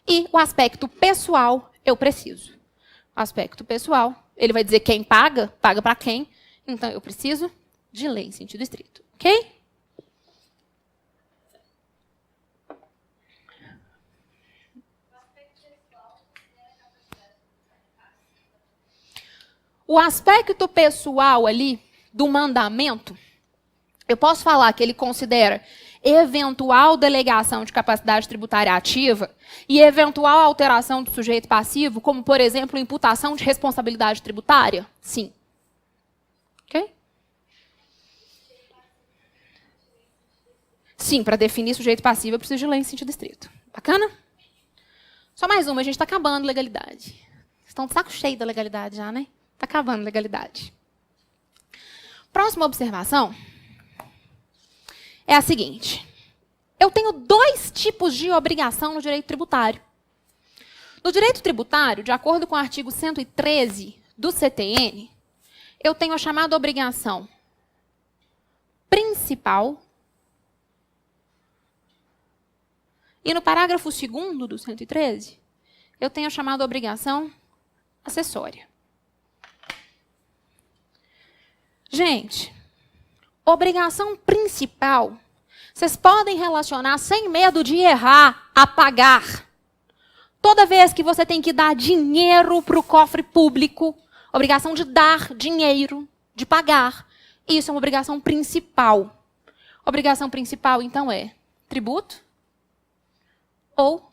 E o aspecto pessoal, eu preciso. O aspecto pessoal, ele vai dizer quem paga, paga para quem, então eu preciso de lei em sentido estrito, ok? O aspecto pessoal ali do mandamento, eu posso falar que ele considera eventual delegação de capacidade tributária ativa e eventual alteração do sujeito passivo, como, por exemplo, imputação de responsabilidade tributária? Sim. Ok? Sim, para definir sujeito passivo eu preciso de lei em sentido estrito. Bacana? Só mais uma, a gente está acabando legalidade. Vocês estão de saco cheio da legalidade já, né? Está acabando legalidade. Próxima observação é a seguinte. Eu tenho dois tipos de obrigação no direito tributário. No direito tributário, de acordo com o artigo 113 do CTN, eu tenho a chamada obrigação principal. E no parágrafo 2º do 113, eu tenho a chamada obrigação acessória. Gente, obrigação principal, vocês podem relacionar sem medo de errar a pagar. Toda vez que você tem que dar dinheiro para o cofre público, obrigação de dar dinheiro, de pagar, isso é uma obrigação principal. Obrigação principal, então, é tributo ou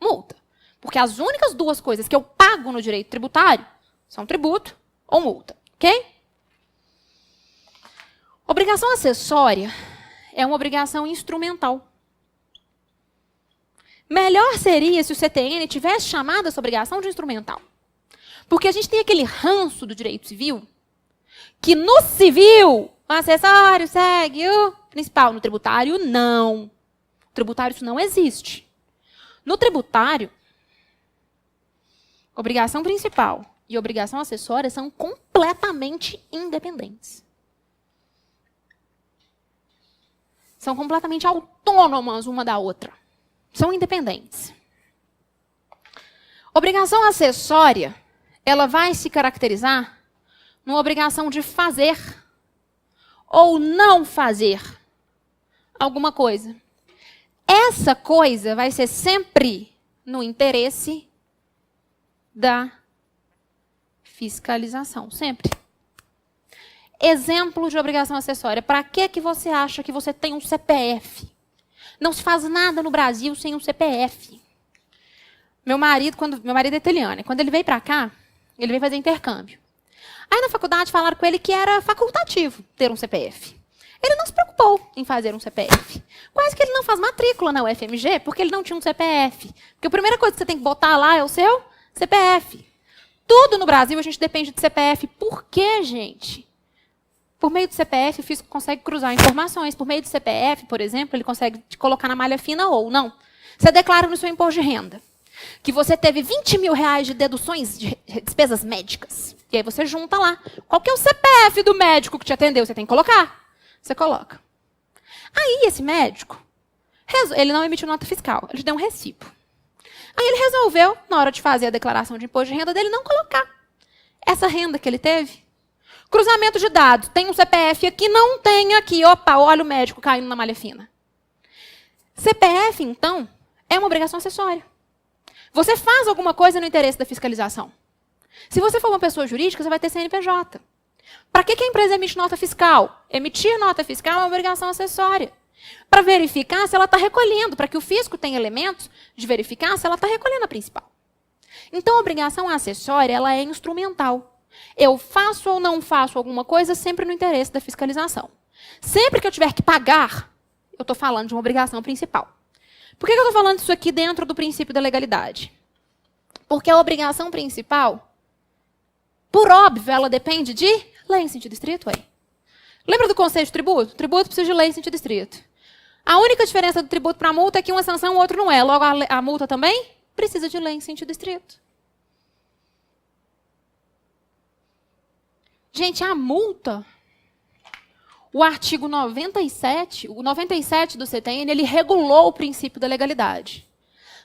multa. Porque as únicas duas coisas que eu pago no direito tributário são tributo ou multa, ok? Obrigação acessória é uma obrigação instrumental. Melhor seria se o CTN tivesse chamado essa obrigação de instrumental. Porque a gente tem aquele ranço do direito civil, que no civil, o acessório segue o principal. No tributário, não. No tributário, isso não existe. No tributário, obrigação principal e obrigação acessória são completamente independentes. São completamente autônomas uma da outra. São independentes. Obrigação acessória, ela vai se caracterizar numa obrigação de fazer ou não fazer alguma coisa. Essa coisa vai ser sempre no interesse da fiscalização. Sempre. Exemplo de obrigação acessória. Para que você acha que você tem um CPF? Não se faz nada no Brasil sem um CPF. Meu marido é italiano. Quando ele veio para cá, ele veio fazer intercâmbio. Aí na faculdade falaram com ele que era facultativo ter um CPF. Ele não se preocupou em fazer um CPF. Quase que ele não faz matrícula na UFMG porque ele não tinha um CPF. Porque a primeira coisa que você tem que botar lá é o seu CPF. Tudo no Brasil a gente depende de CPF. Por quê, gente? Por meio do CPF, o fisco consegue cruzar informações. Por meio do CPF, por exemplo, ele consegue te colocar na malha fina ou não. Você declara no seu imposto de renda que você teve 20 mil reais de deduções de despesas médicas. E aí você junta lá. Qual que é o CPF do médico que te atendeu? Você tem que colocar. Você coloca. Aí esse médico, ele não emitiu nota fiscal, ele te deu um recibo. Aí ele resolveu, na hora de fazer a declaração de imposto de renda dele, não colocar essa renda que ele teve. Cruzamento de dados. Tem um CPF aqui, não tem aqui. Opa, olha o médico caindo na malha fina. CPF, então, é uma obrigação acessória. Você faz alguma coisa no interesse da fiscalização. Se você for uma pessoa jurídica, você vai ter CNPJ. Para que a empresa emite nota fiscal? Emitir nota fiscal é uma obrigação acessória. para verificar se ela está recolhendo, para que o fisco tenha elementos de verificar se ela está recolhendo a principal. Então, a obrigação acessória ela é instrumental. Eu faço ou não faço alguma coisa sempre no interesse da fiscalização. Sempre que eu tiver que pagar, eu estou falando de uma obrigação principal. Por que eu estou falando isso aqui dentro do princípio da legalidade? Porque a obrigação principal, por óbvio, ela depende de lei em sentido estrito. Lembra do conceito de tributo? Tributo precisa de lei em sentido estrito. A única diferença do tributo para a multa é que uma sanção e o outro não é. Logo, a multa também precisa de lei em sentido estrito. Gente, a multa, o artigo 97, o 97 do CTN, ele regulou o princípio da legalidade.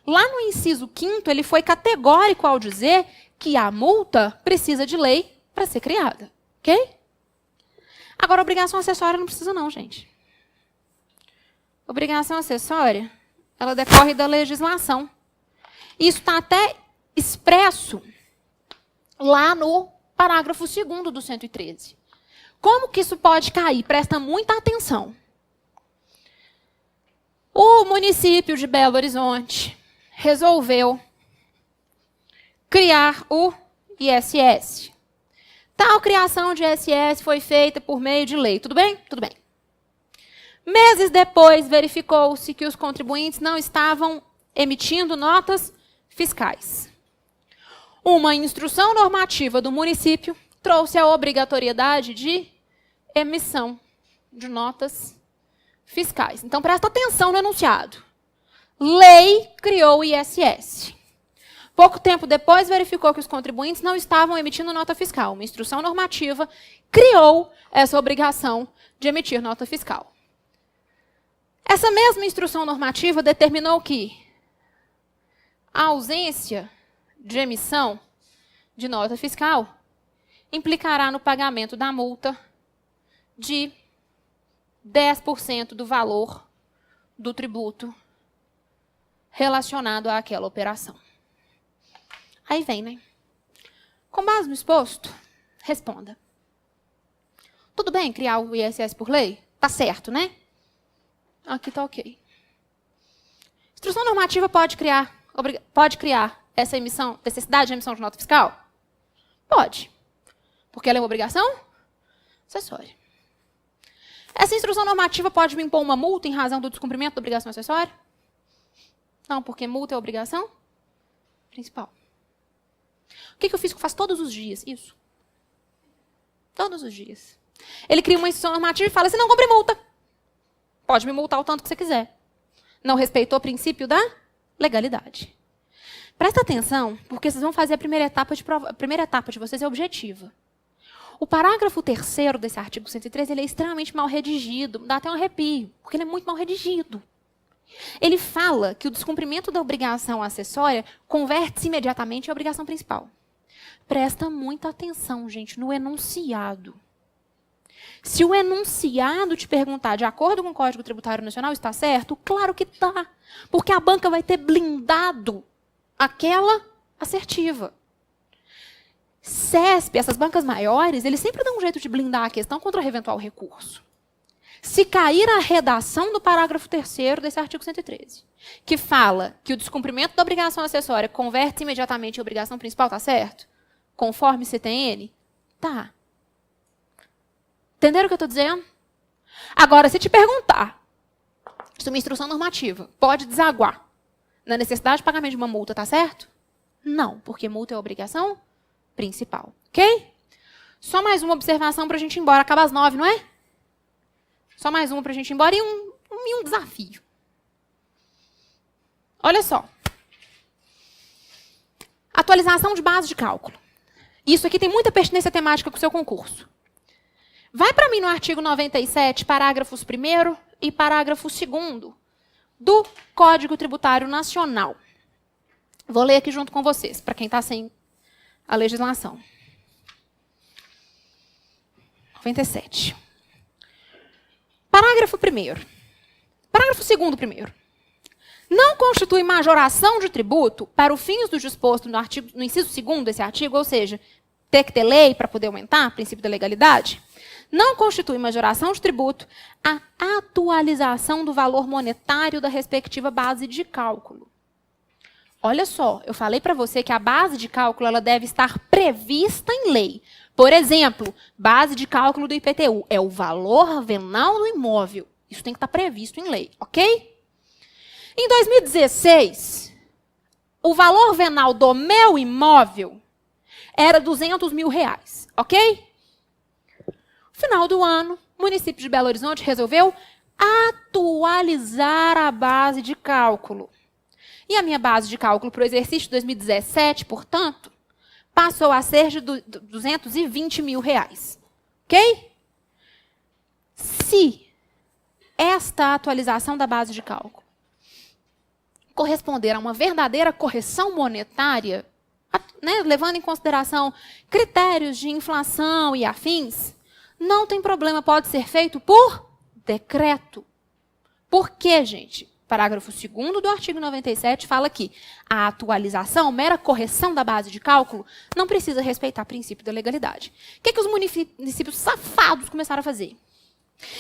Lá no inciso 5º, ele foi categórico ao dizer que a multa precisa de lei para ser criada. Ok? Agora, a obrigação acessória não precisa não, gente. Obrigação acessória, ela decorre da legislação. Isso está até expresso lá no parágrafo 2º do 113. Como que isso pode cair? Presta muita atenção. O município de Belo Horizonte resolveu criar o ISS. Tal criação de ISS foi feita por meio de lei. Tudo bem? Tudo bem. Meses depois, verificou-se que os contribuintes não estavam emitindo notas fiscais. Uma instrução normativa do município trouxe a obrigatoriedade de emissão de notas fiscais. Então, presta atenção no enunciado. Lei criou o ISS. Pouco tempo depois, verificou que os contribuintes não estavam emitindo nota fiscal. Uma instrução normativa criou essa obrigação de emitir nota fiscal. Essa mesma instrução normativa determinou que a ausência de emissão de nota fiscal implicará no pagamento da multa de 10% do valor do tributo relacionado àquela operação. Aí vem, né? Com base no exposto, responda. Tudo bem criar o ISS por lei? Tá certo, né? Aqui tá ok. Instrução normativa pode criar essa emissão, necessidade de emissão de nota fiscal? Pode. Porque ela é uma obrigação acessória. Essa instrução normativa pode me impor uma multa em razão do descumprimento da obrigação acessória? Não, porque multa é obrigação principal. O que o fisco faz todos os dias? Isso. Todos os dias. Ele cria uma instrução normativa e fala, você não cumpre multa. Pode me multar o tanto que você quiser. Não respeitou o princípio da legalidade. Presta atenção, porque vocês vão fazer a primeira etapa de prova. A primeira etapa de vocês é objetiva. O parágrafo 3º desse artigo 113 ele é extremamente mal redigido. Dá até um arrepio, porque ele é muito mal redigido. Ele fala que o descumprimento da obrigação acessória converte-se imediatamente em obrigação principal. Presta muita atenção, gente, no enunciado. Se o enunciado te perguntar de acordo com o Código Tributário Nacional, está certo? Claro que está. Porque a banca vai ter blindado aquela assertiva. CESP, essas bancas maiores, eles sempre dão um jeito de blindar a questão contra o eventual recurso. Se cair a redação do parágrafo 3º desse artigo 113, que fala que o descumprimento da obrigação acessória converte imediatamente em obrigação principal, tá certo? Conforme CTN, tá. Entenderam o que eu estou dizendo? Agora, se te perguntar se uma instrução normativa pode desaguar na necessidade de pagamento de uma multa, tá certo? Não, porque multa é obrigação principal, ok? Só mais uma observação para a gente ir embora. Acaba às 9, não é? Só mais uma para a gente ir embora e um desafio. Olha só. Atualização de base de cálculo. Isso aqui tem muita pertinência temática com o seu concurso. Vai para mim no artigo 97, parágrafos 1º e parágrafo 2º do Código Tributário Nacional. Vou ler aqui junto com vocês, para quem está sem a legislação. 97. Parágrafo 1º. Parágrafo 2º primeiro. Não constitui majoração de tributo para os fins do disposto no inciso 2º desse artigo, ou seja, ter que ter lei para poder aumentar, princípio da legalidade, não constitui majoração de tributo a atualização do valor monetário da respectiva base de cálculo. Olha só, eu falei para você que a base de cálculo ela deve estar prevista em lei. Por exemplo, base de cálculo do IPTU é o valor venal do imóvel. Isso tem que estar previsto em lei, ok? Em 2016, o valor venal do meu imóvel era R$200 mil, ok? No final do ano, o município de Belo Horizonte resolveu atualizar a base de cálculo. E a minha base de cálculo para o exercício de 2017, portanto, passou a ser de R$220 mil, ok? Se esta atualização da base de cálculo corresponder a uma verdadeira correção monetária, né, levando em consideração critérios de inflação e afins, não tem problema, pode ser feito por decreto. Por quê, gente? Parágrafo 2º do artigo 97 fala que a atualização, mera correção da base de cálculo, não precisa respeitar o princípio da legalidade. O que os municípios safados começaram a fazer?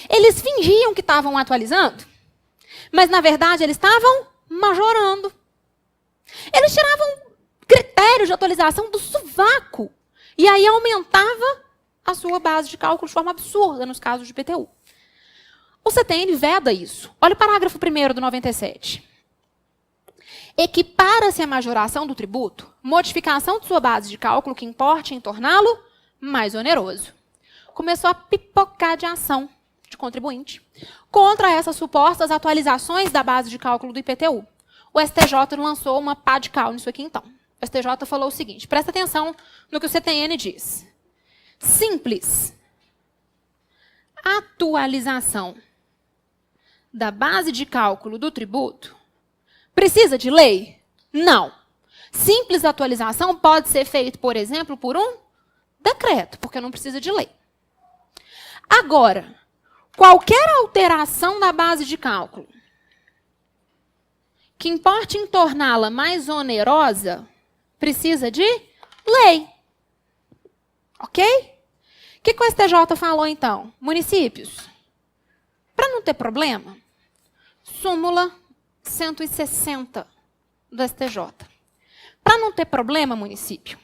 Eles fingiam que estavam atualizando, mas, na verdade, eles estavam majorando. Eles tiravam critérios de atualização do sovaco e aí aumentava a sua base de cálculo de forma absurda nos casos de IPTU. O CTN veda isso. Olha o parágrafo 1º do 97. Equipara-se a majoração do tributo, modificação de sua base de cálculo que importe em torná-lo mais oneroso. Começou a pipocar de ação de contribuinte contra essas supostas atualizações da base de cálculo do IPTU. O STJ lançou uma pá de cal nisso aqui, então. O STJ falou o seguinte, presta atenção no que o CTN diz. Simples atualização da base de cálculo do tributo precisa de lei? Não. Simples atualização pode ser feita, por exemplo, por um decreto, porque não precisa de lei. Agora, qualquer alteração da base de cálculo que importe em torná-la mais onerosa precisa de lei. Ok? O que o STJ falou, então? Municípios, para não ter problema, súmula 160 do STJ. Para não ter problema, município,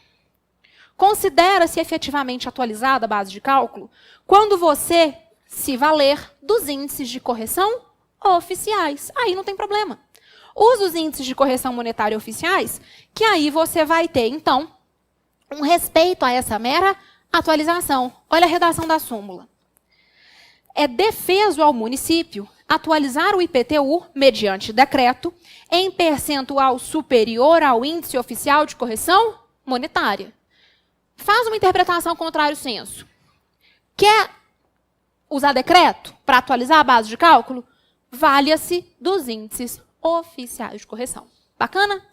considera-se efetivamente atualizada a base de cálculo quando você se valer dos índices de correção oficiais. Aí não tem problema. Usa os índices de correção monetária oficiais, que aí você vai ter, então, um respeito a essa mera atualização. Olha a redação da súmula. É defeso ao município atualizar o IPTU, mediante decreto, em percentual superior ao índice oficial de correção monetária. Faz uma interpretação contrário senso. Quer usar decreto para atualizar a base de cálculo? Valha-se dos índices oficiais de correção. Bacana?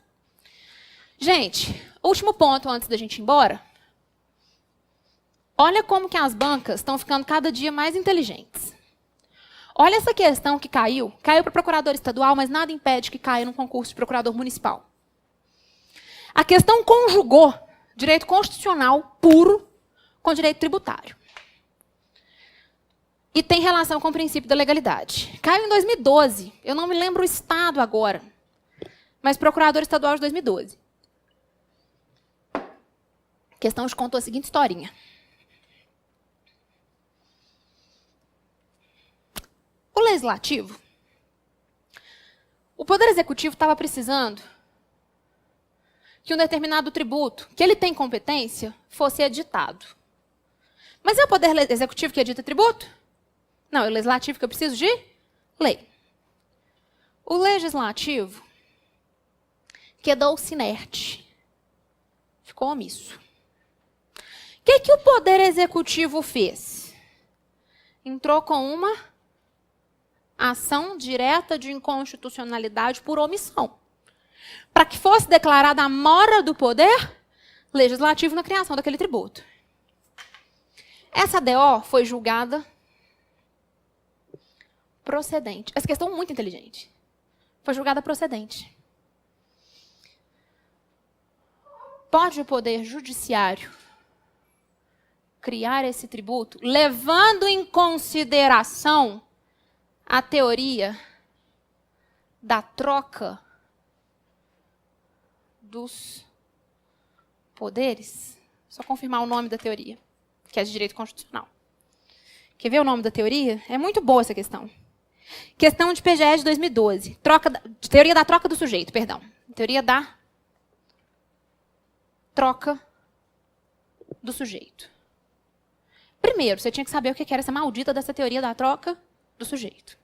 Gente, último ponto antes da gente ir embora. Olha como que as bancas estão ficando cada dia mais inteligentes. Olha essa questão que caiu. Caiu para procurador estadual, mas nada impede que caia no concurso de procurador municipal. A questão conjugou direito constitucional puro com direito tributário. E tem relação com o princípio da legalidade. Caiu em 2012. Eu não me lembro o estado agora. Mas procurador estadual de 2012. A questão te contou a seguinte historinha. O legislativo, o poder executivo estava precisando que um determinado tributo, que ele tem competência, fosse editado. Mas é o poder executivo que edita tributo? Não, é o legislativo que eu preciso de lei. O legislativo quedou-se inerte. Ficou omisso. O que o poder executivo fez? Entrou com uma ação direta de inconstitucionalidade por omissão, para que fosse declarada a mora do poder legislativo na criação daquele tributo. Essa DO foi julgada procedente. Essa questão é muito inteligente. Foi julgada procedente. Pode o poder judiciário criar esse tributo levando em consideração a teoria da troca dos poderes. Só confirmar o nome da teoria, que é de direito constitucional. Quer ver o nome da teoria? É muito boa essa questão. Questão de PGE de 2012. Teoria da troca do sujeito, perdão. Teoria da troca do sujeito. Primeiro, você tinha que saber o que era essa maldita dessa teoria da troca do sujeito.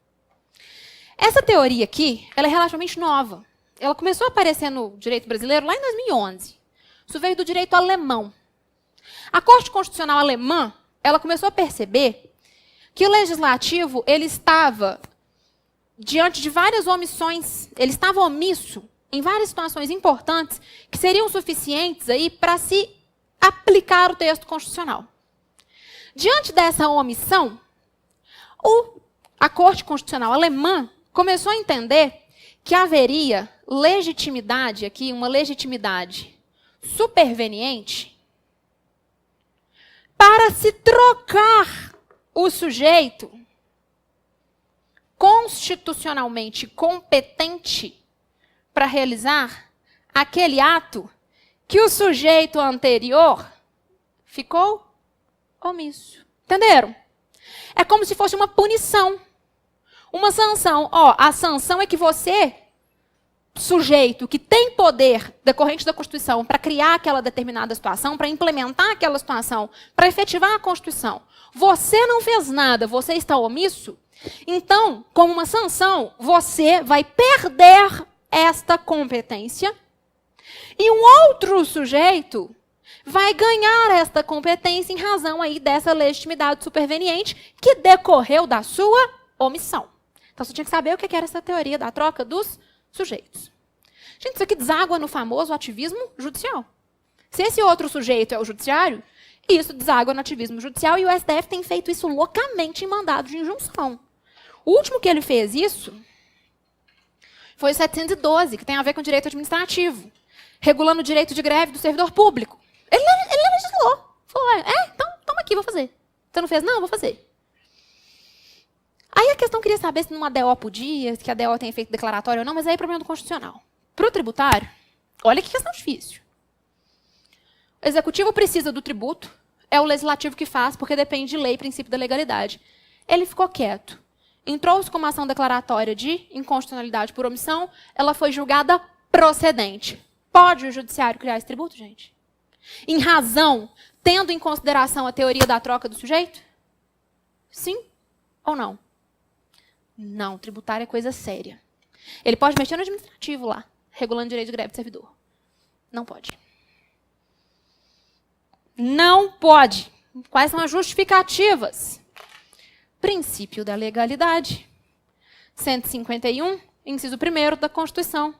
Essa teoria aqui, ela é relativamente nova. Ela começou a aparecer no direito brasileiro lá em 2011. Isso veio do direito alemão. A Corte Constitucional alemã, ela começou a perceber que o legislativo, ele estava diante de várias omissões, ele estava omisso em várias situações importantes que seriam suficientes aí para se aplicar o texto constitucional. Diante dessa omissão, a Corte Constitucional alemã começou a entender que haveria legitimidade aqui, uma legitimidade superveniente para se trocar o sujeito constitucionalmente competente para realizar aquele ato que o sujeito anterior ficou omisso. Entenderam? É como se fosse uma punição, uma sanção. A sanção é que você, sujeito que tem poder decorrente da Constituição para criar aquela determinada situação, para implementar aquela situação, para efetivar a Constituição, você não fez nada, você está omisso, então, como uma sanção, você vai perder esta competência e um outro sujeito vai ganhar esta competência em razão aí dessa legitimidade superveniente que decorreu da sua omissão. Então, você tinha que saber o que era essa teoria da troca dos sujeitos. Gente, isso aqui deságua no famoso ativismo judicial. Se esse outro sujeito é o judiciário, isso deságua no ativismo judicial e o STF tem feito isso loucamente em mandado de injunção. O último que ele fez isso foi o 712, que tem a ver com direito administrativo, regulando o direito de greve do servidor público. Ele legislou. Falou, então toma aqui, vou fazer. Você não fez? Não, vou fazer. Aí a questão queria saber se numa DO podia, que a DO tem efeito declaratório ou não, mas aí é problema do constitucional. Para o tributário, olha que questão difícil. O executivo precisa do tributo, é o legislativo que faz, porque depende de lei e princípio da legalidade. Ele ficou quieto. Entrou-se com uma ação declaratória de inconstitucionalidade por omissão, ela foi julgada procedente. Pode o judiciário criar esse tributo, gente? Em razão, tendo em consideração a teoria da troca do sujeito? Sim ou não? Não, tributário é coisa séria. Ele pode mexer no administrativo lá, regulando direito de greve do servidor. Não pode. Não pode. Quais são as justificativas? Princípio da legalidade. 151, inciso 1º da Constituição.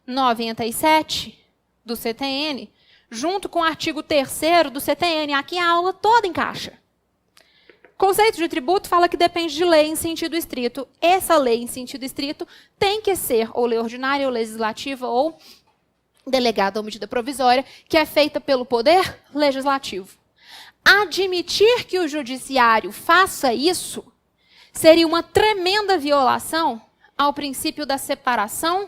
97 do CTN, junto com o artigo 3º do CTN. Aqui a aula toda encaixa. Conceito de tributo fala que depende de lei em sentido estrito. Essa lei em sentido estrito tem que ser ou lei ordinária, ou legislativa, ou delegada ou medida provisória, que é feita pelo Poder Legislativo. Admitir que o judiciário faça isso seria uma tremenda violação ao princípio da separação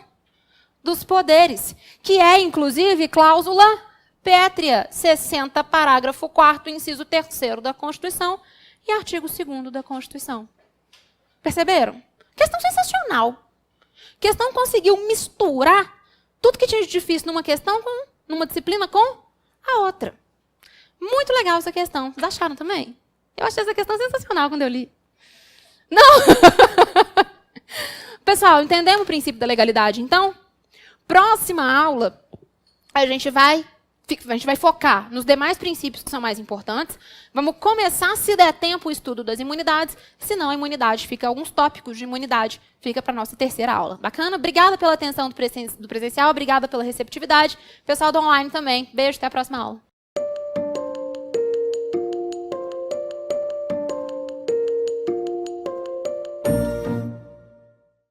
dos poderes, que é, inclusive, cláusula pétrea, 60, parágrafo 4º, inciso 3º da Constituição e artigo 2º da Constituição. Perceberam? Questão sensacional. Questão conseguiu misturar tudo que tinha de difícil numa questão, numa disciplina, com a outra. Muito legal essa questão. Vocês acharam também? Eu achei essa questão sensacional quando eu li. Não! Pessoal, entendemos o princípio da legalidade, então? Próxima aula, a gente vai focar nos demais princípios que são mais importantes. Vamos começar, se der tempo, o estudo das imunidades. Se não, a imunidade fica, alguns tópicos de imunidade fica para a nossa terceira aula. Bacana? Obrigada pela atenção do presencial, obrigada pela receptividade. Pessoal do online também. Beijo, até a próxima aula.